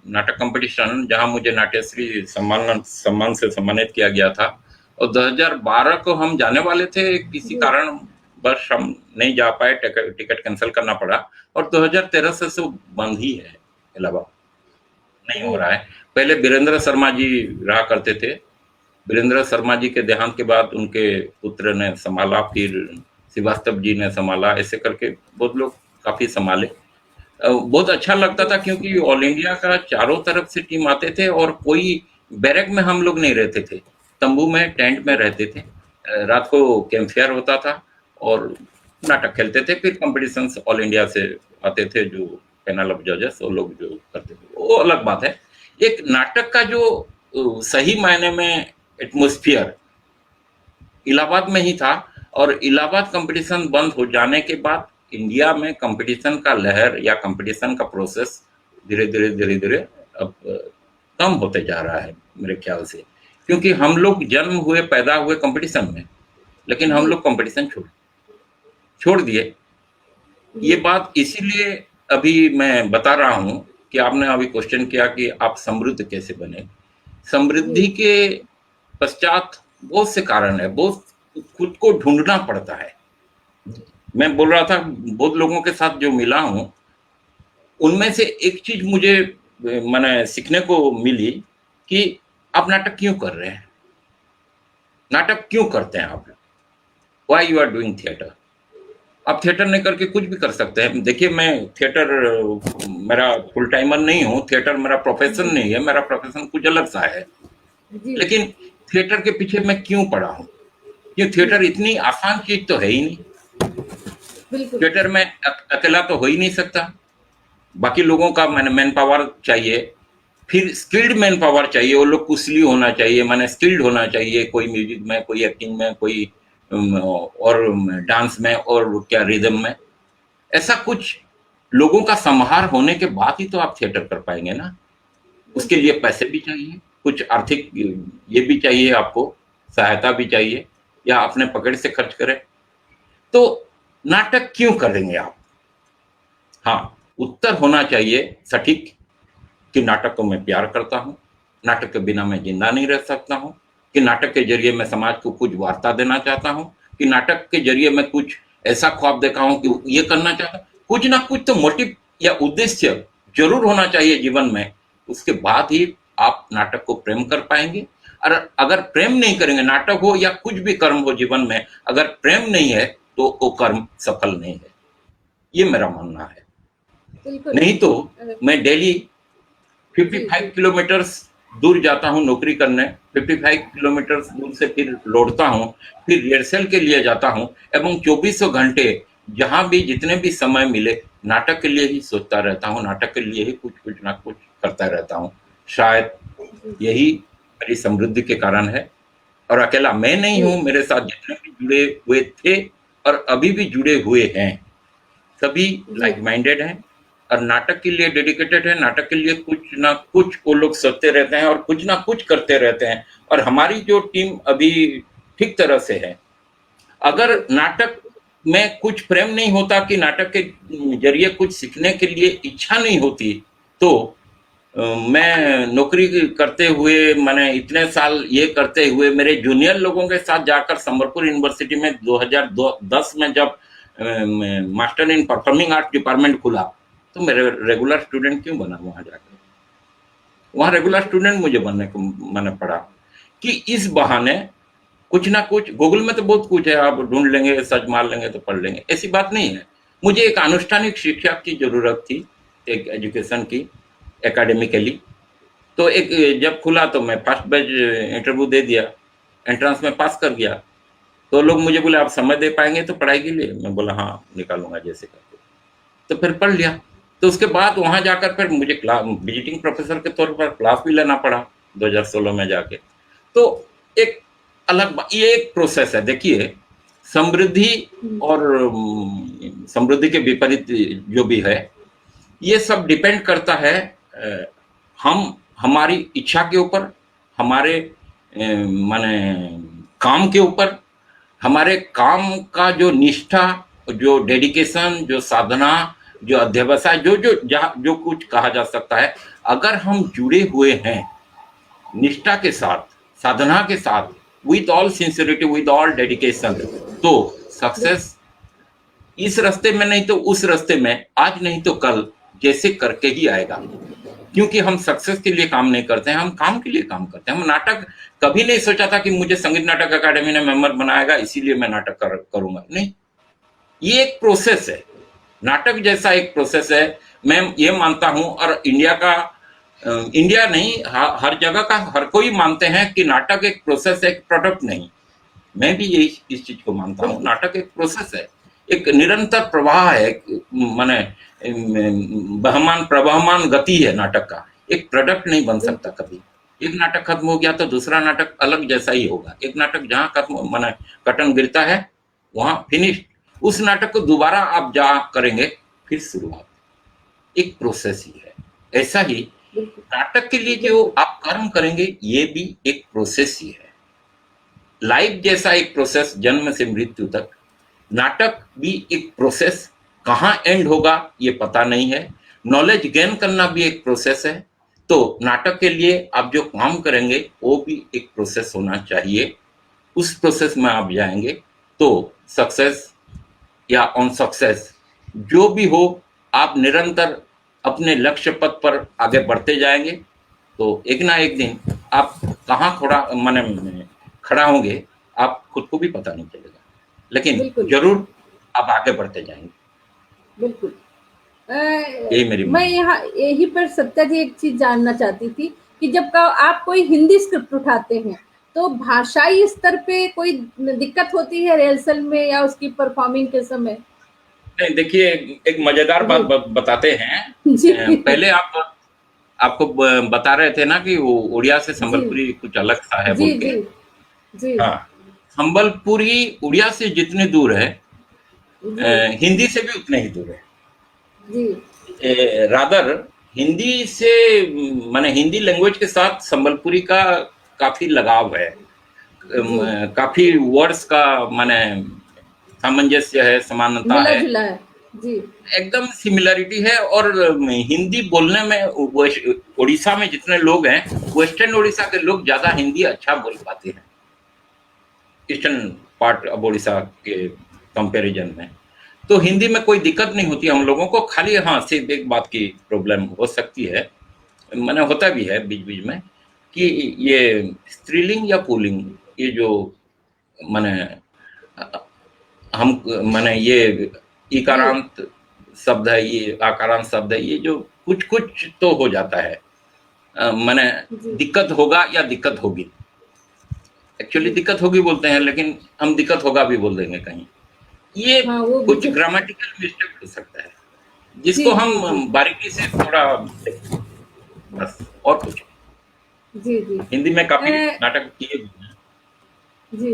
नाटक कंपटीशन, जहां मुझे नाट्यश्री सम्मान से सम्मानित किया गया था। और 2012 को हम जाने वाले थे, किसी कारण बस हम नहीं जा पाए, टिकट कैंसिल करना पड़ा। और 2013 से बंद ही है, इलाहाबाद नहीं हो रहा है। पहले वीरेंद्र शर्मा जी रहा करते थे, वीरेंद्र शर्मा जी के देहांत के बाद उनके पुत्र ने संभाला, फिर श्रीवास्तव जी ने संभाला, ऐसे करके बहुत लोग काफी संभाले। बहुत अच्छा लगता था क्योंकि ऑल इंडिया का चारों तरफ से टीम आते थे, और कोई बैरक में हम लोग नहीं रहते थे, तंबू में, टेंट में रहते थे। रात को कैंप फेयर होता था और नाटक खेलते थे। फिर कॉम्पिटिशन्स ऑल इंडिया से आते थे, जो पैनल ऑफ जजेस, वो लोग जो करते थे, वो अलग बात है। एक नाटक का जो सही मायने में एटमॉस्फेयर इलाहाबाद में ही था, और इलाहाबाद कंपटीशन बंद हो जाने के बाद इंडिया में कंपटीशन का लहर या कंपटीशन का प्रोसेस धीरे धीरे अब कम होते जा रहा है मेरे ख्याल से। क्योंकि हम लोग जन्म हुए, पैदा हुए कंपटीशन में, लेकिन हम लोग कंपटीशन छोड़ दिए। ये बात इसीलिए अभी मैं बता रहा हूं कि आपने अभी क्वेश्चन किया कि आप समृद्ध कैसे बने। समृद्धि के पश्चात बहुत से कारण है, बहुत खुद को ढूंढना पड़ता है। मैं बोल रहा था, बहुत लोगों के साथ जो मिला हूं, उनमें से एक चीज मुझे मैंने सीखने को मिली कि आप नाटक क्यों कर रहे हैं, नाटक क्यों करते हैं आप, why you are doing theatre. आप थिएटर नहीं करके कुछ भी कर सकते हैं। देखिए, मैं थिएटर मेरा फुल टाइमर नहीं हूँ, थिएटर मेरा प्रोफेशन नहीं है, मेरा प्रोफेशन कुछ अलग सा है। लेकिन थिएटर के पीछे मैं क्यों पड़ा हूँ, क्यों? थिएटर इतनी आसान चीज तो है ही नहीं। थिएटर में अकेला तो हो ही नहीं सकता, बाकी लोगों का मैन पावर चाहिए, फिर स्किल्ड मैन पावर चाहिए, वो लोग कुशली होना चाहिए, मैंने स्किल्ड होना चाहिए, कोई म्यूजिक में, कोई एक्टिंग में, कोई और डांस में, और क्या रिदम में। ऐसा कुछ लोगों का समाहार होने के बाद ही तो आप थिएटर कर पाएंगे ना। उसके लिए पैसे भी चाहिए, कुछ आर्थिक ये भी चाहिए, आपको सहायता भी चाहिए, या अपने पकड़ से खर्च करें। तो नाटक क्यों करेंगे आप? हाँ, उत्तर होना चाहिए सटीक कि नाटक को मैं प्यार करता हूं, नाटक के बिना मैं जिंदा नहीं रह सकता हूं, कि नाटक के जरिए मैं समाज को कुछ वार्ता देना चाहता हूं, कि नाटक के जरिए मैं कुछ ऐसा ख्वाब देखा हूं कि ये करना चाहता हूं। कुछ ना कुछ तो मोटिव या उद्देश्य जरूर होना चाहिए जीवन में, उसके बाद ही आप नाटक को प्रेम कर पाएंगे। और अगर प्रेम नहीं करेंगे, नाटक हो या कुछ भी कर्म हो जीवन में, अगर प्रेम नहीं है तो वो कर्म सफल नहीं है, ये मेरा मानना है। नहीं तो मैं डेली 55 किलोमीटर्स दूर जाता हूँ नौकरी करने, 55 किलोमीटर दूर से फिर लौटता हूँ, फिर रिहर्सल के लिए जाता हूँ, एवं 2400 घंटे जहां भी जितने भी समय मिले नाटक के लिए ही सोचता रहता हूँ, नाटक के लिए ही कुछ ना कुछ करता रहता हूँ। शायद यही मेरी समृद्धि के कारण है। और अकेला मैं नहीं हूँ, मेरे साथ जितने भी जुड़े हुए थे और अभी भी जुड़े हुए हैं, सभी लाइक माइंडेड हैं और नाटक के लिए डेडिकेटेड है। नाटक के लिए कुछ ना कुछ वो लोग सोचते रहते हैं और कुछ ना कुछ करते रहते हैं। और हमारी जो टीम अभी ठीक तरह से है। अगर नाटक में कुछ प्रेम नहीं होता, कि नाटक के जरिए कुछ सीखने के लिए इच्छा नहीं होती, तो मैं नौकरी करते हुए, मैंने इतने साल ये करते हुए, मेरे जूनियर लोगों के साथ जाकर संबलपुर यूनिवर्सिटी में 2010 में जब master in performing art department खुला, तो मेरे रेगुलर स्टूडेंट क्यों बना वहां जाकर? वहां रेगुलर स्टूडेंट मुझे बनने को मैंने पड़ा कि इस बहाने कुछ ना कुछ, गूगल में तो बहुत कुछ है, आप ढूंढ लेंगे, सर्च मार लेंगे तो पढ़ लेंगे, ऐसी बात नहीं है। मुझे एक अनुष्ठानिक शिक्षा की जरूरत थी, एक एजुकेशन की, एकेडमिकली। तो एक जब खुला तो मैं फर्स्ट बैच इंटरव्यू दे दिया, एंट्रेंस में पास कर गया। तो लोग मुझे बोले आप समय दे पाएंगे तो पढ़ाई के लिए? मैं बोला हाँ निकालूंगा जैसे करके। तो फिर पढ़ लिया। तो उसके बाद वहां जाकर फिर मुझे क्लास, विजिटिंग प्रोफेसर के तौर पर क्लास भी लेना पड़ा 2016 में जाके। तो एक अलग ये एक प्रोसेस है। देखिए, समृद्धि और समृद्धि के विपरीत जो भी है, ये सब डिपेंड करता है हम हमारी इच्छा के ऊपर, हमारे माने काम के ऊपर, हमारे काम का जो निष्ठा, जो डेडिकेशन, जो साधना, जो अध्यवसाय, जो कुछ कहा जा सकता है, अगर हम जुड़े हुए हैं निष्ठा के साथ, साधना के साथ, with all sincerity, with all dedication, तो सक्सेस इस रास्ते में नहीं तो उस रास्ते में, आज नहीं तो कल, जैसे करके ही आएगा। क्योंकि हम सक्सेस के लिए काम नहीं करते हैं, हम काम के लिए काम करते हैं। हम नाटक कभी नहीं सोचा था कि मुझे संगीत नाटक अकादमी ने मेंबर बनाएगा इसीलिए मैं नाटक करूंगा, नहीं। ये एक प्रोसेस है, नाटक जैसा एक प्रोसेस है। मैं ये मानता हूं, और इंडिया नहीं, हर जगह का हर कोई मानते हैं कि नाटक एक प्रोसेस है, एक प्रोडक्ट नहीं। मैं भी यही इस चीज को मानता हूँ। नाटक एक प्रोसेस है, एक निरंतर प्रवाह है, माने प्रवहमान गति है नाटक का। एक प्रोडक्ट नहीं बन सकता कभी। एक नाटक खत्म हो गया तो दूसरा नाटक अलग जैसा ही होगा। एक नाटक जहां खत्म, माने कर्टन गिरता है वहां फिनिश, उस नाटक को दोबारा आप जहां करेंगे फिर शुरुआत। एक प्रोसेस ही है। ऐसा ही नाटक के लिए जो आप कर्म करेंगे ये भी एक प्रोसेस ही है। लाइफ जैसा एक प्रोसेस, जन्म से मृत्यु तक, नाटक भी एक प्रोसेस। कहाँ एंड होगा ये पता नहीं है। नॉलेज गेन करना भी एक प्रोसेस है। तो नाटक के लिए आप जो काम करेंगे वो भी एक प्रोसेस होना चाहिए। उस प्रोसेस में आप जाएंगे तो सक्सेस या अनसक्सेस जो भी हो, आप निरंतर अपने लक्ष्य पथ पर आगे बढ़ते जाएंगे। तो एक ना एक दिन आप कहाँ खड़ा होंगे आप खुद को भी पता नहीं चलेगा, लेकिन जरूर आप आगे बढ़ते जाएंगे। बिल्कुल। यही मेरी मैं यहाँ यही पर सत्या जी एक चीज जानना चाहती थी कि जब आप कोई हिंदी स्क्रिप्ट उठाते हैं तो भाषाई स्तर पे कोई दिक्कत होती है रिहर्सल में या उसकी परफॉर्मिंग के समय? नहीं, देखिए एक मजेदार बात बताते हैं। पहले आपको बता रहे थे ना कि वो उड़िया से संबलपुरी कुछ अलग सा है बोल के। जी। हाँ, संबलपुरी उड़िया से जितने दूर है हिंदी से भी उतने ही दूर है जी। रादर हिंदी से, माने हिंदी लैंग्वेज के साथ संबलपुरी का काफी लगाव है। काफी वर्ड्स का माने सामंजस्य है, समानता है जी। एकदम सिमिलरिटी है। और हिंदी बोलने में उड़ीसा में जितने लोग हैं, वेस्टर्न उड़ीसा के लोग ज्यादा हिंदी अच्छा बोल पाते हैं ईस्टर्न पार्ट ऑफ उड़ीसा के कंपैरिजन में। तो हिंदी में कोई दिक्कत नहीं होती हम लोगों को। खाली हाँ सिर्फ एक बात की प्रॉब्लम हो सकती है, मैंने होता भी है बीच बीच में, कि ये स्त्रीलिंग या पुल्लिंग, ये जो माने हम माने ये इकारांत शब्द है, ये आकारांत शब्द है, ये जो कुछ कुछ तो हो जाता है। माने दिक्कत होगा या दिक्कत होगी, एक्चुअली दिक्कत होगी बोलते हैं, लेकिन हम दिक्कत होगा भी बोल देंगे कहीं। ये कुछ ग्रामेटिकल मिस्टेक हो सकता है। जिसको जी हम बारीकी से थोड़ा देखें, बस और कुछ जी जी नहीं। हिंदी में काफी अ, नाटक किए हुए हैं। जी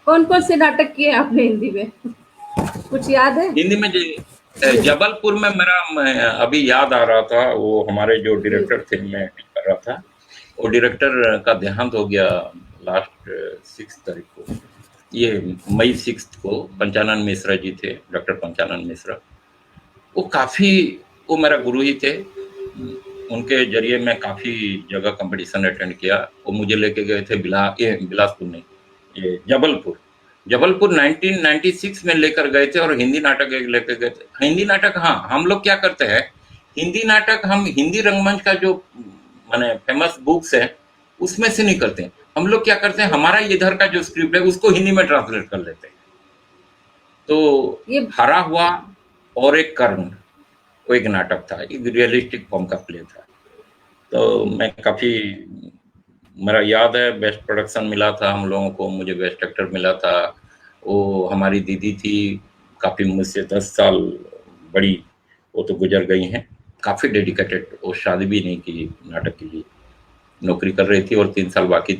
कौन कौन से नाटक किए आपने हिंदी में, कुछ याद है? हिंदी में जी जबलपुर में मैं अभी याद आ रहा था, वो हमारे जो जी डायरेक्टर थे, मैं कर रहा था, वो डायरेक्टर का देहांत हो गया लास्ट 6 तारीख को, ये मई 6 को। पंचानन मिश्रा जी थे, डॉक्टर पंचानन मिश्रा। वो काफी, वो मेरा गुरु ही थे। उनके जरिए मैं काफी जगह कंपटीशन अटेंड किया। वो मुझे लेके गए थे बिलासपुर नहीं, ये जबलपुर। जबलपुर 1996 में लेकर गए थे, और हिंदी नाटक एक लेकर गए थे। हिंदी नाटक, हाँ, हम लोग क्या करते हैं, हिंदी नाटक हम हिंदी रंगमंच का जो माने फेमस बुक्स है उसमें से नहीं करते हैं। हम लोग क्या करते हैं, हमारा इधर का जो स्क्रिप्ट है उसको हिंदी में ट्रांसलेट कर लेते हैं। तो ये हरा हुआ और एक कर्ण, वो एक नाटक था, एक रियलिस्टिक फॉर्म का प्ले था। तो मैं काफी, मेरा याद है बेस्ट प्रोडक्शन मिला था हम लोगों को, मुझे बेस्ट एक्टर मिला था। वो हमारी दीदी थी, काफी मुझसे 10 साल बड़ी, वो तो गुजर गई हैं। काफी डेडिकेटेड, वो शादी भी नहीं की नाटक के लिए, नौकरी कर रही थी और 3 साल बाकी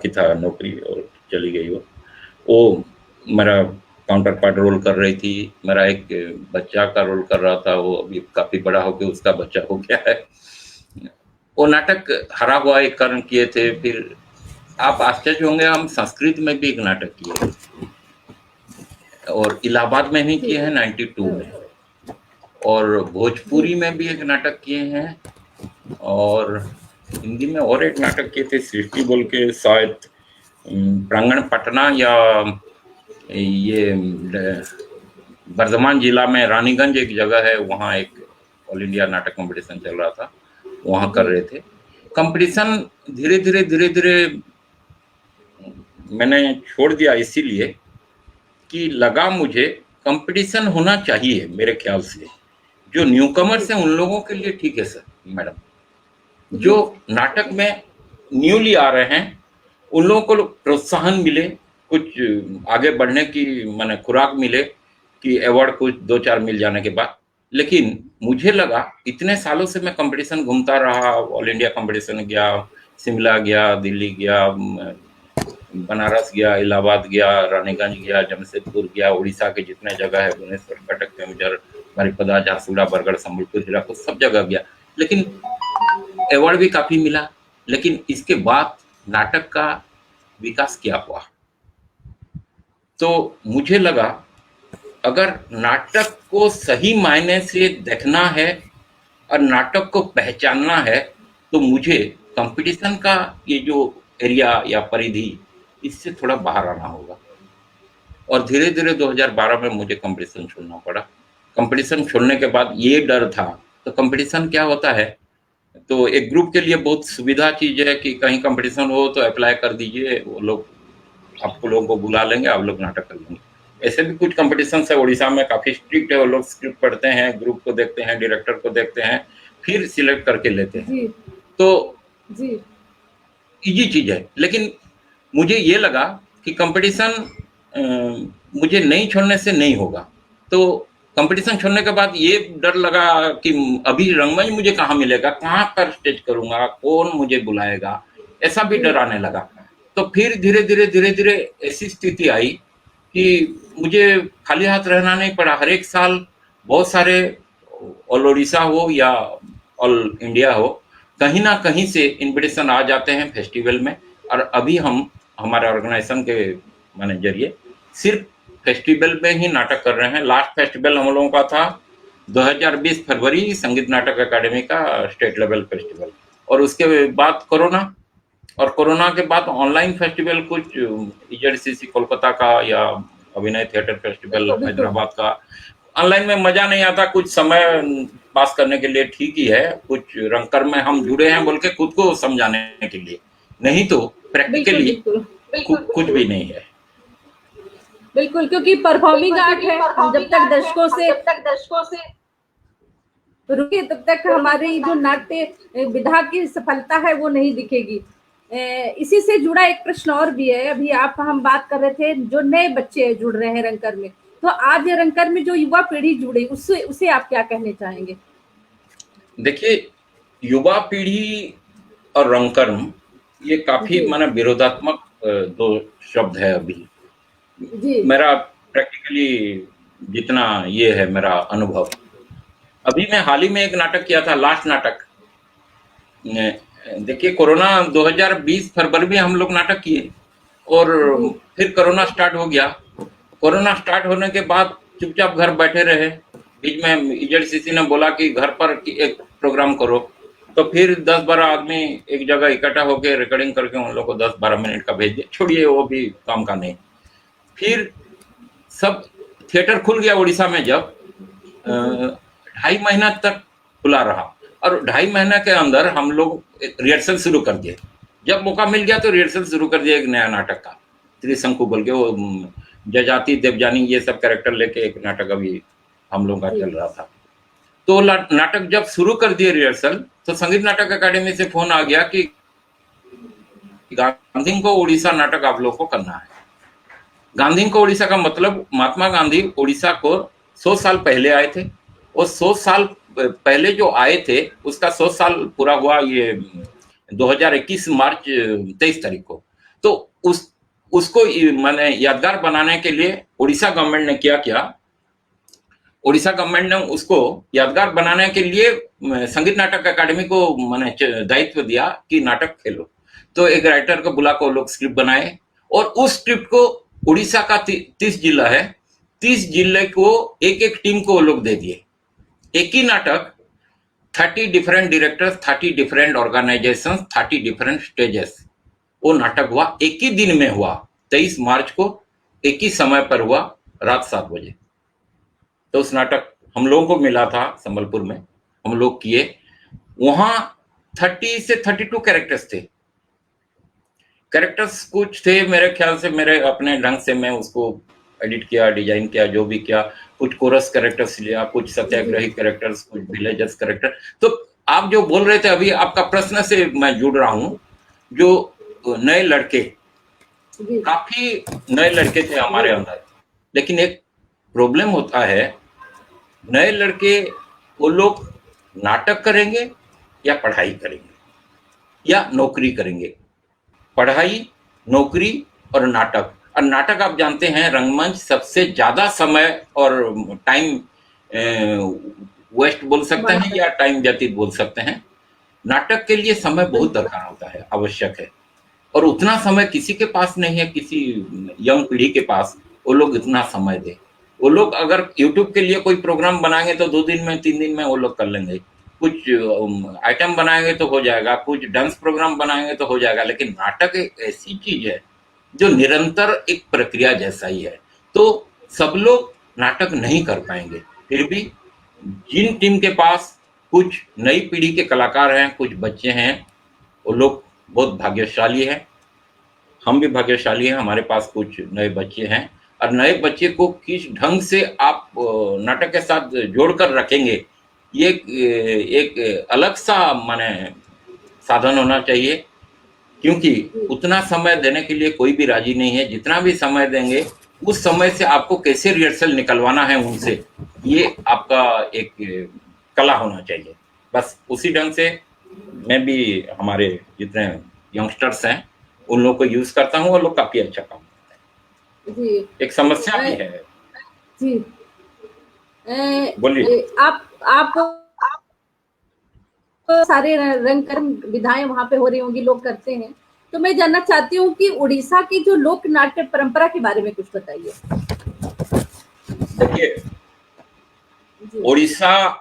था नौकरी, और चली गई वो मेरा काउंटर पार्ट रोल कर रही थी। मेरा एक बच्चा का रोल कर रहा था, वो अभी काफी बड़ा होकर उसका बच्चा हो गया है। वो नाटक हरा हुआ एक कर्ण किए थे। फिर आप आश्चर्य होंगे, हम संस्कृत में भी एक नाटक किए, और इलाहाबाद में ही किए ठीक हैं है। 92 में। और जी भोजपुरी में भी एक नाटक किए हैं, और हिंदी में और एक नाटक किए थे, सृष्टि बोल के, शायद प्रांगण पटना या ये बर्धमान जिला में रानीगंज एक जगह है, वहाँ एक ऑल इंडिया नाटक कंपटीशन चल रहा था, वहाँ कर जी रहे थे कंपटीशन। धीरे धीरे धीरे धीरे मैंने छोड़ दिया, इसीलिए कि लगा मुझे कंपटीशन होना चाहिए मेरे ख्याल से। जो न्यू जी कमर्स हैं उन लोगों के लिए ठीक है सर मैडम, जो जी नाटक में न्यूली आ रहे हैं उन लोगों को प्रोत्साहन मिले, कुछ आगे बढ़ने की माने खुराक मिले, कि अवार्ड कुछ 2-4 मिल जाने के बाद। लेकिन मुझे लगा, इतने सालों से मैं कंपटीशन घूमता रहा, ऑल इंडिया कंपटीशन गया, शिमला गया, दिल्ली गया, बनारस गया, इलाहाबाद गया, रानीगंज गया, जमशेदपुर गया, उड़ीसा के जितने जगह है, भुवनेश्वर, कटक, केवंझर, बारिपदा, झारसुगुड़ा, बरगढ़, संबलपुर, हीराकुद, सब जगह गया। लेकिन अवार्ड भी काफी मिला। लेकिन इसके बाद नाटक का विकास क्या हुआ, तो मुझे लगा अगर नाटक को सही मायने से देखना है और नाटक को पहचानना है, तो मुझे कंपटीशन का ये जो एरिया या परिधि, इससे थोड़ा बाहर आना होगा। और धीरे धीरे 2012 में मुझे कंपटीशन छोड़ना पड़ा। कंपटीशन छोड़ने के बाद ये डर था, तो कंपटीशन क्या होता है, तो एक ग्रुप के लिए बहुत सुविधा चीज है कि कहीं कंपटीशन हो तो अप्लाई कर दीजिए, वो लोग आपको लोगों को बुला लेंगे, आप लोग नाटक कर लेंगे। ऐसे भी कुछ कंपटीशन है उड़ीसा में, काफी स्ट्रिक्ट है, वो लोग स्क्रिप्ट पढ़ते हैं, ग्रुप को देखते हैं, डायरेक्टर को देखते हैं, फिर सिलेक्ट करके लेते हैं। जी तो जी इजी चीज है। लेकिन मुझे ये लगा कि कंपटीशन मुझे नहीं छोड़ने से नहीं होगा। तो कंपटीशन छोड़ने के बाद ये डर लगा कि अभी रंगमंच मुझे कहाँ मिलेगा, कहाँ पर स्टेज करूंगा, कौन मुझे बुलाएगा, ऐसा भी जी डर आने लगा। तो फिर धीरे धीरे ऐसी स्थिति आई कि मुझे खाली हाथ रहना नहीं पड़ा। हर एक साल बहुत सारे, ऑल उड़ीसा हो या ऑल इंडिया हो, कहीं ना कहीं से इनविटेशन आ जाते हैं फेस्टिवल में। और अभी हम हमारे ऑर्गेनाइजेशन के माने जरिए सिर्फ फेस्टिवल में ही नाटक कर रहे हैं। लास्ट फेस्टिवल हम लोगों का था 2020 फरवरी, संगीत नाटक अकादमी का स्टेट लेवल फेस्टिवल। और उसके बाद कोरोना, और कोरोना के बाद ऑनलाइन फेस्टिवल कुछ, ईजेडसीसी कोलकाता का या अभिनय थिएटर फेस्टिवल बिल्कुल बिल्कुल हैदराबाद का। ऑनलाइन में मजा नहीं आता, कुछ समय पास करने के लिए ठीक ही है, कुछ रंगकर में हम जुड़े हैं बोल के खुद को समझाने के लिए, नहीं तो बिल्कुल प्रैक्टिकली बिल्कुल कुछ भी नहीं है। बिल्कुल क्योंकि परफॉर्मिंग आर्ट है, हम जब तक दर्शकों से रुके तब तक हमारी जो नाट्य विधा की सफलता है वो नहीं दिखेगी। इसी से जुड़ा एक प्रश्न और भी है। अभी आप हम बात कर रहे थे जो नए बच्चे जुड़ रहे हैं रंगकर में, तो आज रंगकर्म में जो युवा पीढ़ी जुड़ी उसे आप क्या कहने चाहेंगे? देखिए, युवा पीढ़ी और रंगकर्म ये काफी माने विरोधात्मक दो शब्द है अभी। जी। मेरा प्रैक्टिकली जितना ये है मेरा अनुभव, अभी मैं हाल ही में एक नाटक किया था, लास्ट नाटक। देखिए, कोरोना 2020 फरवरी में हम लोग नाटक किए और फिर कोरोना स्टार्ट हो गया। कोरोना स्टार्ट होने के बाद चुपचाप घर बैठे रहे। बीच में ईजेडसीसी ने बोला कि घर पर एक प्रोग्राम करो, तो फिर 10-12 आदमी एक जगह इकट्ठा होकर रिकॉर्डिंग करके उन लोग को 10-12 मिनट का भेज दिया। छोड़िए, वो भी काम का नहीं। फिर सब थिएटर खुल गया उड़ीसा में, जब 2.5 महीना तक खुला रहा और 2.5 महीने के अंदर हम लोग रिहर्सल शुरू कर दिए। जब मौका मिल गया तो रिहर्सल शुरू कर दिया एक नया नाटक का, त्रिशंकु बोल के, वो जजाति देवजानी ये सब कैरेक्टर लेके एक नाटक अभी हम लोग का चल रहा था। तो नाटक जब शुरू कर दिए रिहर्सल, तो संगीत नाटक अकादमी से फोन आ गया कि गांधी को उड़ीसा नाटक आप लोग को करना है। गांधी को उड़ीसा का मतलब, महात्मा गांधी उड़ीसा को 100 साल पहले आए थे और 100 साल पहले जो आए थे उसका 100 साल पूरा हुआ ये 2021 मार्च 23 तारीख को। तो उसको माने यादगार बनाने के लिए उड़ीसा गवर्नमेंट ने क्या उड़ीसा गवर्नमेंट ने उसको यादगार बनाने के लिए संगीत नाटक अकादमी को माने दायित्व दिया कि नाटक खेलो। तो एक राइटर को बुला को लोग स्क्रिप्ट बनाए और उस स्क्रिप्ट को उड़ीसा का 30 जिला है, 30 जिले को एक एक टीम को लोग दे दिए। एक ही नाटक 30 different directors, 30 different organisations, 30 different stages, वो नाटक हुआ एक ही दिन में हुआ। 23 मार्च को एक ही समय पर हुआ, रात 7 बजे। तो उस नाटक हम लोगों को मिला था संबलपुर में, हम लोग किए। वहां 30 से 32 कैरेक्टर्स थे। कैरेक्टर्स कुछ थे मेरे ख्याल से, मेरे अपने ढंग से मैं उसको एडिट किया, डिजाइन किया, जो भी किया। कुछ कोरस कैरेक्टर्स लिया, कुछ सत्याग्रही कैरेक्टर्स, कुछ विलेजर्स कैरेक्टर। तो आप जो बोल रहे थे अभी, आपका प्रश्न से मैं जुड़ रहा हूं। जो नए लड़के, काफी नए लड़के थे हमारे अंदर, लेकिन एक प्रॉब्लम होता है, नए लड़के वो लोग नाटक करेंगे या पढ़ाई करेंगे या नौकरी करेंगे। पढ़ाई, नौकरी और नाटक। और नाटक आप जानते हैं रंगमंच सबसे ज्यादा समय और टाइम वेस्ट बोल सकते हैं या टाइम व्यतीत बोल सकते हैं। नाटक के लिए समय बहुत दरकार होता है, आवश्यक है, और उतना समय किसी के पास नहीं है, किसी यंग पीढ़ी के पास वो लोग इतना समय दे। वो लोग अगर YouTube के लिए कोई प्रोग्राम बनाएंगे तो 2 दिन में 3 दिन में वो लोग कर लेंगे। कुछ आइटम बनाएंगे तो हो जाएगा, कुछ डांस प्रोग्राम बनाएंगे तो हो जाएगा। लेकिन नाटक एक ऐसी चीज है जो निरंतर एक प्रक्रिया जैसा ही है। तो सब लोग नाटक नहीं कर पाएंगे। फिर भी जिन टीम के पास कुछ नई पीढ़ी के कलाकार हैं, कुछ बच्चे हैं, वो लोग बहुत भाग्यशाली हैं। हम भी भाग्यशाली हैं, हमारे पास कुछ नए बच्चे हैं। और नए बच्चे को किस ढंग से आप नाटक के साथ जोड़कर रखेंगे, ये एक अलग सा माने साधन होना चाहिए, क्योंकि उतना समय देने के लिए कोई भी राजी नहीं है। जितना भी समय देंगे उस समय से आपको कैसे रिहर्सल निकलवाना है उनसे, ये आपका एक कला होना चाहिए। बस उसी ढंग से मैं भी हमारे जितने यंगस्टर्स हैं उन लोग को यूज करता हूँ और लोग काफी अच्छा काम करते हैं। जी, एक समस्या भी है जी। बोलिए। आप सारे रंगकर्म विधाएं वहां पे हो रही होंगी, लोग करते हैं, तो मैं जानना चाहती हूँ कि उड़ीसा की जो लोक नाट्य परंपरा के बारे में कुछ बताइए। देखिए, उड़ीसा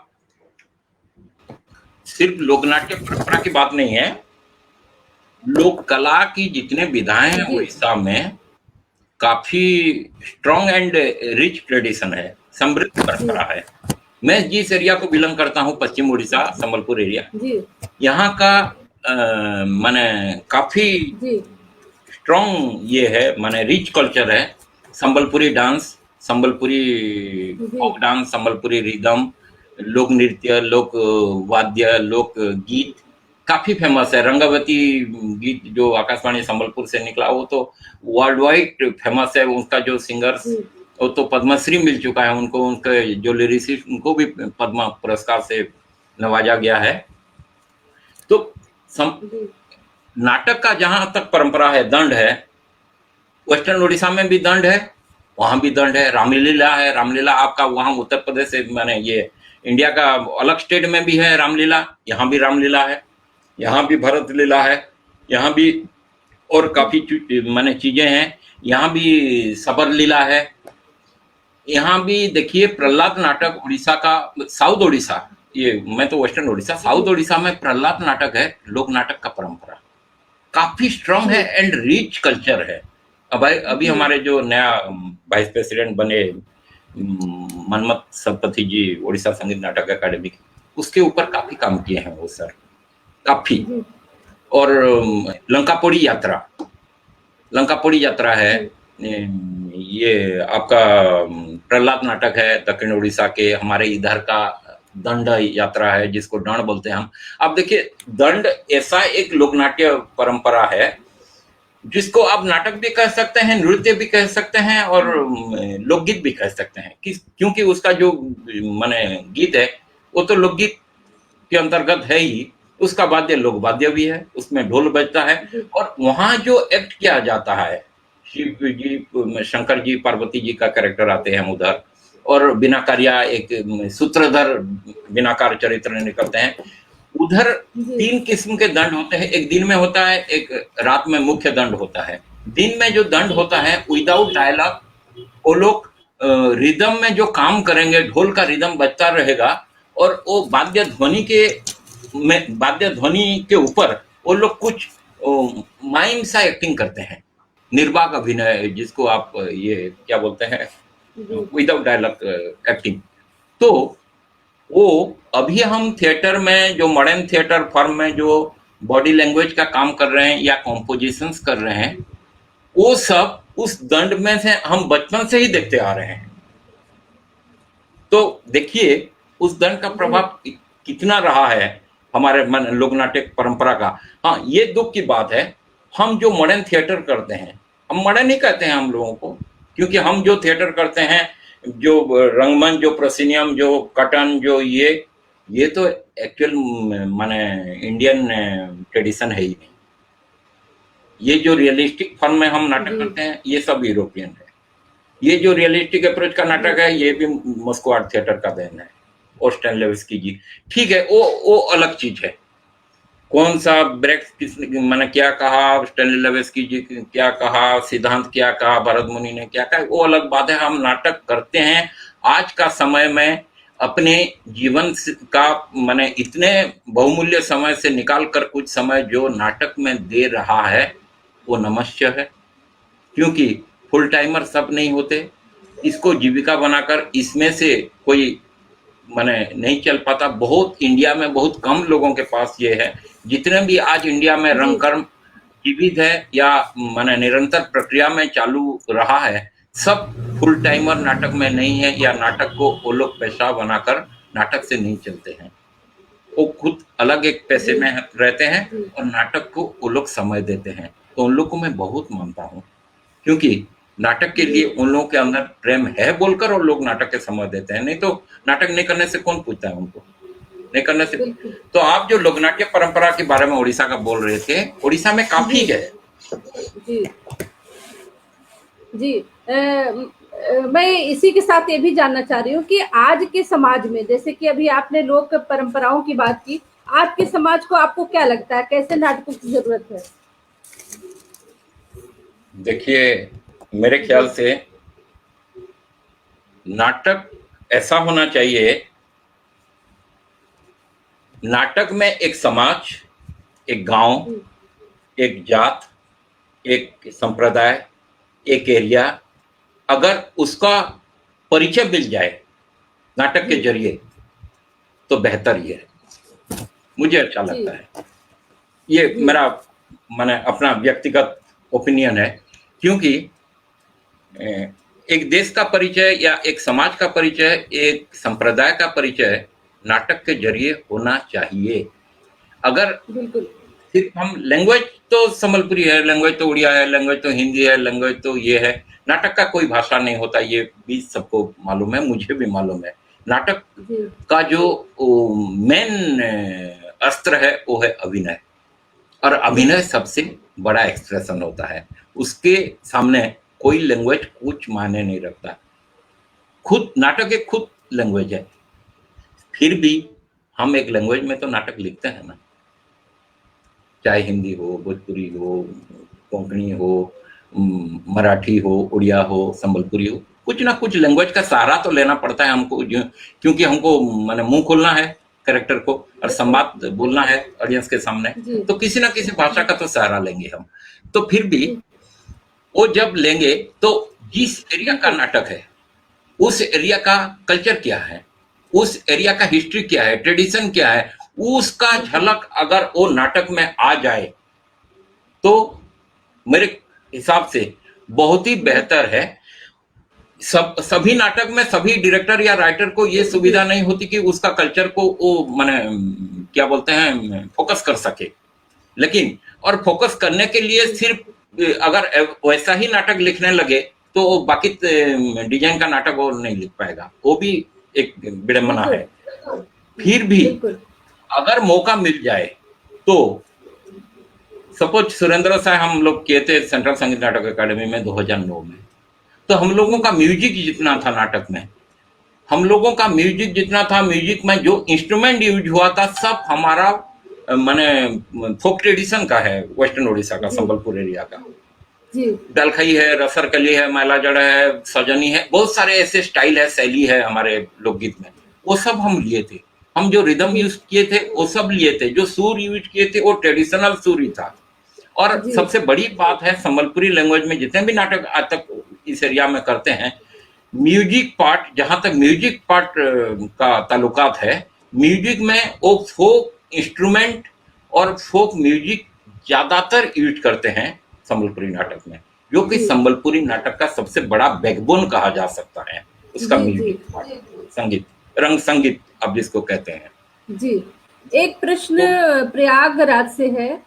सिर्फ लोक नाट्य परंपरा की बात नहीं है, लोक कला की जितने विधाएं हैं उड़ीसा में काफी स्ट्रॉन्ग एंड रिच ट्रेडिशन है, समृद्ध परंपरा है। मैं जिस एरिया को बिलोंग करता हूँ, पश्चिम उड़ीसा, संबलपुर एरिया, यहाँ का माने काफी स्ट्रॉन्ग ये है, माने रिच कल्चर है। Sambalpuri dance, Sambalpuri folk dance, Sambalpuri rhythm, लोक नृत्य, लोक वाद्य, लोक गीत काफी फेमस है। रंगावती गीत जो आकाशवाणी संबलपुर से निकला, वो तो वर्ल्ड वाइड फेमस है। उसका जो सिंगर्स वो तो पद्मश्री मिल चुका है उनको, उनके जो लिरिसिस्ट उनको भी पद्म पुरस्कार से नवाजा गया है। तो नाटक का जहां तक परंपरा है, दंड है, वेस्टर्न उड़ीसा में भी दंड है, वहां भी दंड है। रामलीला है, रामलीला आपका वहां उत्तर प्रदेश से, माने ये इंडिया का अलग स्टेट में भी है रामलीला, यहाँ भी रामलीला है, यहाँ भी भरत लीला है, यहाँ भी और काफी माने चीजें हैं, यहाँ भी सबर लीला है। यहाँ भी देखिए प्रहलाद नाटक उड़ीसा का, साउथ उड़ीसा, ये मैं तो वेस्टर्न उड़ीसा, साउथ उड़ीसा में प्रहलाद नाटक है, लोक नाटक का परंपरा काफी स्ट्रांग है एंड रिच कल्चर है। अब अभी हमारे जो नया वाइस प्रेसिडेंट बने मनमत सतपथी जी, उड़ीसा संगीत नाटक अकादमी, उसके ऊपर काफी काम किए हैं वो सर, काफी। और लंकापोड़ी यात्रा है, ये आपका प्रहलाद नाटक है, दक्षिण उड़ीसा के, हमारे इधर का दंड यात्रा है जिसको दंड बोलते हैं हम। अब देखिए दंड ऐसा एक लोकनाट्य परंपरा है जिसको आप नाटक भी कह सकते हैं, नृत्य भी कह सकते हैं और लोकगीत भी कह सकते हैं, क्योंकि उसका जो माने गीत है वो तो लोकगीत के अंतर्गत है ही, उसका वाद्य लोक वाद्य भी है, उसमें ढोल बजता है और वहां जो एक्ट किया जाता है, शिव जी, शंकर जी, पार्वती जी का कैरेक्टर आते हैं उधर, और बिनाकारिया एक सूत्रधर बिनाकार चरित्र निकलते हैं उधर। 3 किस्म के दंड होते हैं, एक दिन में होता है, एक रात में मुख्य दंड होता है। दिन में जो दंड होता है विदाउट डायलॉग, वो लोग रिदम में जो काम करेंगे, ढोल का रिदम बजता रहेगा और वो वाद्य ध्वनि के ऊपर वो लोग कुछ माइम सा एक्टिंग करते हैं, निर्वाक अभिनय जिसको आप ये क्या बोलते हैं, विदाउट डायलॉग एक्टिंग। तो वो अभी हम थिएटर में जो मॉडर्न थिएटर फॉर्म में जो बॉडी लैंग्वेज का काम कर रहे हैं या कॉम्पोजिशंस कर रहे हैं, वो सब उस दंड में से हम बचपन से ही देखते आ रहे हैं। तो देखिए उस दंड का प्रभाव कितना रहा है हमारे लोक नाटक परंपरा का। हाँ, ये दुख की बात है, हम जो मॉडर्न थिएटर करते हैं, हम मॉडर्न ही कहते हैं हम लोगों को, क्योंकि हम जो थिएटर करते हैं, जो रंगमंच, जो प्रोसिनियम, जो कटन, जो ये तो एक्चुअल माने इंडियन ट्रेडिशन है ही नहीं। ये जो रियलिस्टिक फॉर्म में हम नाटक करते हैं ये सब यूरोपियन है। ये जो रियलिस्टिक अप्रोच का नाटक है ये भी मॉस्को आर्ट थिएटर का देन है, और स्टैनिस्लॉवस्की जी, ठीक है, वो अलग चीज है। कौन सा ब्रेक किसने मैंने क्या कहा, स्टैनिस्लॉवस्की जी क्या कहा, सिद्धांत क्या कहा, भरत मुनि ने क्या कहा, वो अलग बात है। हम नाटक करते हैं आज का समय में अपने जीवन का माने इतने बहुमूल्य समय से निकाल कर कुछ समय जो नाटक में दे रहा है वो नमस्य है, क्योंकि फुल टाइमर सब नहीं होते। इसको जीविका बनाकर इसमें से कोई माने नहीं चल पाता। बहुत इंडिया में बहुत कम लोगों के पास ये है। जितने भी आज इंडिया में रंगकर्म जीवित है या माने निरंतर प्रक्रिया में चालू रहा है, सब फुल टाइमर नाटक में नहीं है, या नाटक को वो लोग पेशा बनाकर नाटक से नहीं चलते हैं। वो खुद अलग एक पैसे में रहते हैं और नाटक को वो लोग समय देते हैं। तो उन लोग को मैं बहुत मानता हूँ, क्योंकि नाटक के लिए उन लोगों के अंदर प्रेम है बोलकर और लोग नाटक के समय देते हैं। नहीं तो नाटक नहीं करने से कौन पूछता है उनको, नहीं करने से। तो आप जो लोकनाट्य परंपरा के बारे में उड़ीसा का बोल रहे थे, उड़ीसा में काफी है जी जी। मैं इसी के साथ ये भी जानना चाह रही हूँ कि आज के समाज में, जैसे कि अभी आपने लोक परंपराओं की बात की, आज के समाज को आपको क्या लगता है कैसे नाटकों की जरूरत है? देखिए मेरे ख्याल से नाटक ऐसा होना चाहिए, नाटक में एक समाज, एक गांव, एक जात, एक संप्रदाय, एक एरिया, अगर उसका परिचय मिल जाए नाटक के जरिए तो बेहतर ही है, मुझे अच्छा लगता है। ये मेरा माने अपना व्यक्तिगत ओपिनियन है, क्योंकि एक देश का परिचय या एक समाज का परिचय, एक संप्रदाय का परिचय नाटक के जरिए होना चाहिए। अगर सिर्फ हम लैंग्वेज तो संबलपुरी है, लैंग्वेज तो उड़िया है, लैंग्वेज तो हिंदी है, लैंग्वेज तो ये है। नाटक का कोई भाषा नहीं होता, ये भी सबको मालूम है, मुझे भी मालूम है। नाटक का जो मेन अस्त्र है वो है अभिनय, और अभिनय सबसे बड़ा एक्सप्रेशन होता है। उसके सामने कोई लैंग्वेज कुछ मायने नहीं रखता। खुद नाटक एक खुद लैंग्वेज है, फिर भी हम एक लैंग्वेज में तो नाटक लिखते हैं ना, चाहे हिंदी हो, भोजपुरी हो, कोंकणी हो, मराठी हो, उड़िया हो, संबलपुरी हो, कुछ ना कुछ लैंग्वेज का सहारा तो लेना पड़ता है हमको, क्योंकि हमको माने मुंह खोलना है कैरेक्टर को और संवाद बोलना है ऑडियंस के सामने, तो किसी ना किसी भाषा का तो सहारा लेंगे हम। तो फिर भी वो जब लेंगे तो जिस एरिया का नाटक है उस एरिया का कल्चर क्या है, उस एरिया का हिस्ट्री क्या है, ट्रेडिशन क्या है, उसका झलक अगर वो नाटक में आ जाए तो मेरे हिसाब से बहुत ही बेहतर है। सभी नाटक में सभी डायरेक्टर या राइटर को ये सुविधा नहीं होती कि उसका कल्चर को वो माने क्या बोलते हैं फोकस कर सके, लेकिन और फोकस करने के लिए सिर्फ अगर वैसा ही नाटक लिखने लगे तो बाकी डिजाइन का नाटक वो नहीं लिख पाएगा, वो भी एक विडंबना है। फिर भी अगर मौका मिल जाए तो सपोज सुरेंद्र साहब हम लोग किए थे सेंट्रल संगीत नाटक अकादमी में 2009 में, तो हम लोगों का म्यूजिक जितना था नाटक में, हम लोगों का म्यूजिक जितना था, म्यूजिक में जो इंस्ट्रूमेंट यूज हुआ था सब हमारा माने फोक ट्रेडिशन का है, वेस्टर्न उड़ीसा का, संबलपुर एरिया का। डलखई है, रसरकली है, मैलाजड़ है, सजनी है, बहुत सारे ऐसे स्टाइल है, शैली है हमारे लोकगीत में, वो सब हम लिए थे। हम जो रिदम यूज किए थे वो सब लिए थे, जो सुर यूज किए थे वो ट्रेडिशनल सुर ही था। और सबसे बड़ी बात है संबलपुरी लैंग्वेज में जितने भी नाटक आज तक इस एरिया में करते हैं, म्यूजिक पार्ट, जहां तक म्यूजिक पार्ट का ताल्लुकात है, म्यूजिक में वो फोक इंस्ट्रूमेंट और फोक म्यूजिक ज्यादातर यूज करते हैं संबलपुरी नाटक में, जो कि संबलपुरी नाटक का सबसे बड़ा बैकबोन कहा जा सकता है, उसका म्यूजिक पार्ट, संगीत, रंग संगीत आप जिसको कहते हैं। जी, एक प्रश्न प्रयागराज से है,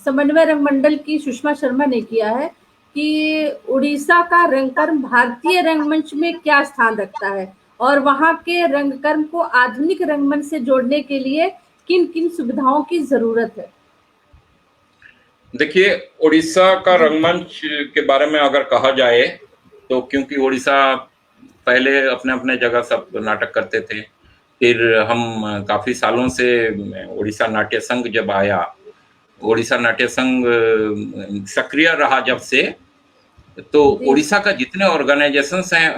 समन्वय रंगमंडल की सुषमा शर्मा ने किया है कि उड़ीसा का रंगकर्म भारतीय रंगमंच में क्या स्थान रखता है और वहां के रंगकर्म को आधुनिक रंगमंच से जोड़ने के लिए किन किन सुविधाओं की जरूरत है? देखिए, उड़ीसा का रंगमंच के बारे में अगर कहा जाए तो क्योंकि उड़ीसा पहले अपने अपने जगह सब नाटक करते थे, फिर हम काफी सालों से उड़ीसा नाट्य संघ जब आया, उड़ीसा नाट्य संघ सक्रिय रहा जब से, तो उड़ीसा का जितने ऑर्गेनाइजेशंस हैं,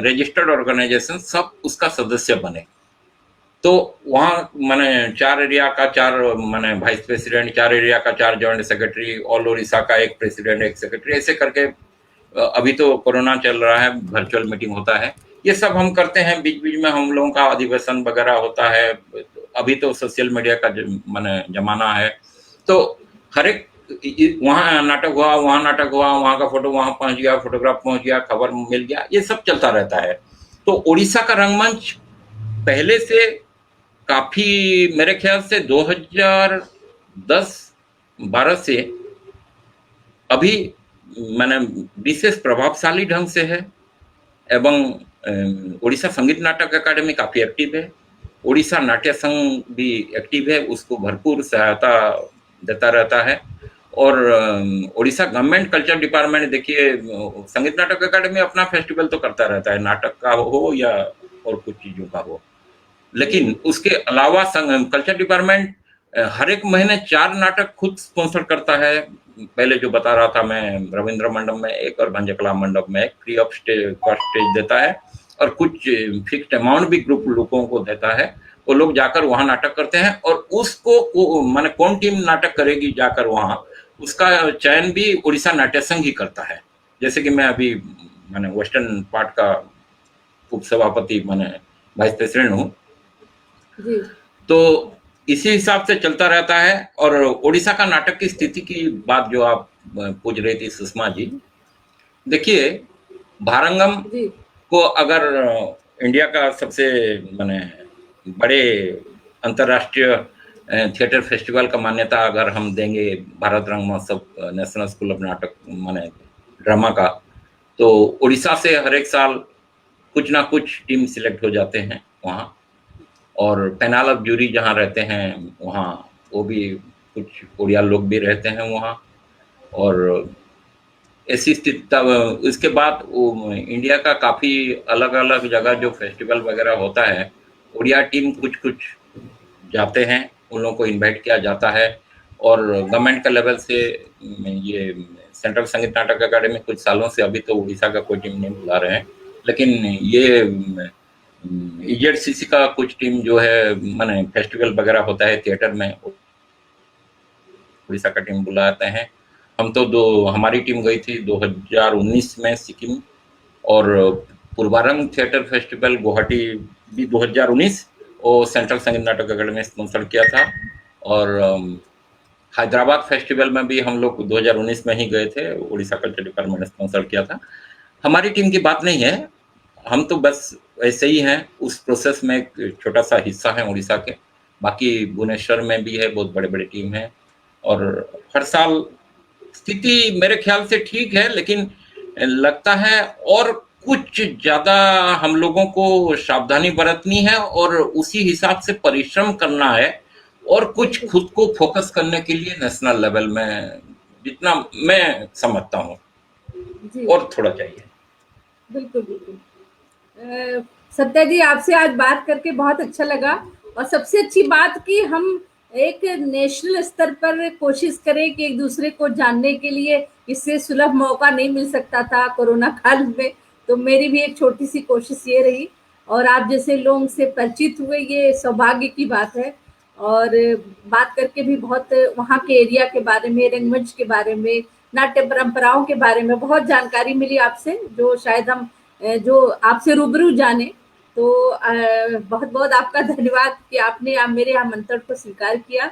रजिस्टर्ड ऑर्गेनाइजेशन, सब उसका सदस्य बने। तो वहाँ माने 4 एरिया का 4 माने वाइस प्रेसिडेंट, 4 एरिया का 4 जॉइंट सेक्रेटरी, ऑल उड़ीसा का 1 प्रेसिडेंट 1 सेक्रेटरी, ऐसे करके अभी तो कोरोना चल रहा है, वर्चुअल मीटिंग होता है, ये सब हम करते हैं। बीच बीच में हम लोगों का अधिवेशन वगैरह होता है। अभी तो सोशल मीडिया का माने जमाना है, तो हर एक वहाँ नाटक हुआ, वहाँ नाटक हुआ, वहाँ का फोटो वहाँ पहुंच गया, फोटोग्राफ पहुंच गया, खबर मिल गया, ये सब चलता रहता है। तो उड़ीसा का रंगमंच पहले से काफी, मेरे ख्याल से 2010-12 से अभी मैंने विशेष प्रभावशाली ढंग से है। एवं उड़ीसा संगीत नाटक अकादमी काफी एक्टिव है, उड़ीसा नाट्य संघ भी एक्टिव है, उसको भरपूर सहायता देता रहता है। और उड़ीसा गवर्नमेंट कल्चर डिपार्टमेंट, देखिए संगीत नाटक अकादमी अपना फेस्टिवल तो करता रहता है, नाटक का हो या और कुछ चीजों का हो, लेकिन उसके अलावा कल्चर डिपार्टमेंट हर एक महीने 4 नाटक खुद स्पॉन्सर करता है। पहले जो बता रहा था मैं, रविंद्र मंडप में एक और भंजकला मंडप में एक, फ्री ऑफ स्टेज देता है, और कुछ फिक्स्ड अमाउंट भी ग्रुप लोगों को देता है। वो लोग जाकर वहां नाटक करते हैं, और उसको माने कौन टीम नाटक करेगी जाकर वहां, उसका चयन भी उड़ीसा नाट्य संघ ही करता है। जैसे कि मैं अभी मैंने वेस्टर्न पार्ट का उप सभापति माने वाइस प्रेसिडेंट हूँ, तो इसी हिसाब से चलता रहता है। और उड़ीसा का नाटक की स्थिति की बात जो आप पूछ रही थी सुषमा जी, देखिए भारंगम को अगर इंडिया का सबसे माने बड़े अंतरराष्ट्रीय थिएटर फेस्टिवल का मान्यता अगर हम देंगे भारत रंग महोत्सव नेशनल स्कूल ऑफ नाटक माने ड्रामा का, तो उड़ीसा से हर एक साल कुछ ना कुछ टीम सिलेक्ट हो जाते हैं वहाँ, और पैनल ऑफ जूरी जहाँ रहते हैं वहाँ वो भी कुछ उड़िया लोग भी रहते हैं वहाँ। और ऐसी स्थिति तब उसके बाद वो इंडिया का काफ़ी अलग-अलग जगह जो फेस्टिवल वगैरह होता है, उड़िया टीम कुछ-कुछ जाते हैं, उन लोगों को इनवाइट किया जाता है। और गवर्नमेंट का लेवल से ये सेंट्रल संगीत नाटक अकादमी कुछ सालों से अभी तो उड़ीसा का कोई टीम नहीं बुला रहे हैं, लेकिन ये ईजेडसीसी का कुछ टीम जो है माने फेस्टिवल वगैरह होता है थिएटर में, उड़ीसा का टीम बुलाते हैं। हम तो हमारी टीम गई थी 2019 में सिक्किम, और पूर्वारंग थिएटर फेस्टिवल गुवाहाटी भी 2019 और सेंट्रल संगीत नाटक अकादमी ने स्पॉन्सर किया था। और हैदराबाद फेस्टिवल में भी हम लोग 2019 में ही गए थे, उड़ीसा कल्चर डिपार्टमेंट ने स्पॉन्सर किया था। हमारी टीम की बात नहीं है, हम तो बस ऐसे ही हैं, उस प्रोसेस में एक छोटा सा हिस्सा है उड़ीसा के। बाकी भुवनेश्वर में भी है, बहुत बड़े बड़े टीम हैं, और हर साल स्थिति मेरे ख्याल से ठीक है, लेकिन लगता है और कुछ ज़्यादा हम लोगों को सावधानी बरतनी है और उसी हिसाब से परिश्रम करना है, और कुछ खुद को फोकस करने के लिए नेशनल लेवल में जितना मैं समझता हूँ और थोड़ा चाहिए। बिल्कुल बिल्कुल। सत्या जी, आपसे आज बात करके बहुत अच्छा लगा, और सबसे अच्छी बात कि हम एक नेशनल स्तर पर कोशिश करें कि एक दूसरे को जानने के लिए इससे सुलभ मौका नहीं मिल सकता था कोरोना काल में, तो मेरी भी एक छोटी सी कोशिश ये रही, और आप जैसे लोगों से परिचित हुए, ये सौभाग्य की बात है। और बात करके भी बहुत वहाँ के एरिया के बारे में, रंगमंच के बारे में, नाट्य परंपराओं के बारे में बहुत जानकारी मिली आपसे, जो शायद हम जो आपसे रूबरू जाने। तो बहुत बहुत आपका धन्यवाद कि आपने मेरे आमंत्रण को स्वीकार किया,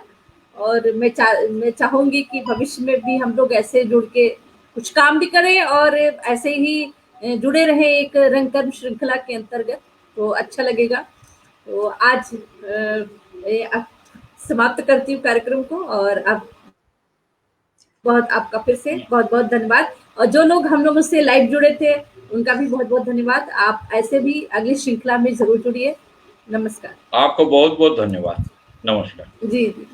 और मैं चाहूंगी कि भविष्य में भी हम लोग ऐसे जुड़ के कुछ काम भी करें, और ऐसे ही जुड़े रहें एक रंगकर्म श्रृंखला के अंतर्गत, तो अच्छा लगेगा। तो आज समाप्त करती हूँ कार्यक्रम को, और अब बहुत आपका फिर से बहुत बहुत धन्यवाद, और जो लोग हम लोगों से लाइव जुड़े थे उनका भी बहुत बहुत धन्यवाद। आप ऐसे भी अगली श्रृंखला में जरूर जुड़िए। नमस्कार। आपको बहुत बहुत धन्यवाद। नमस्कार। जी जी।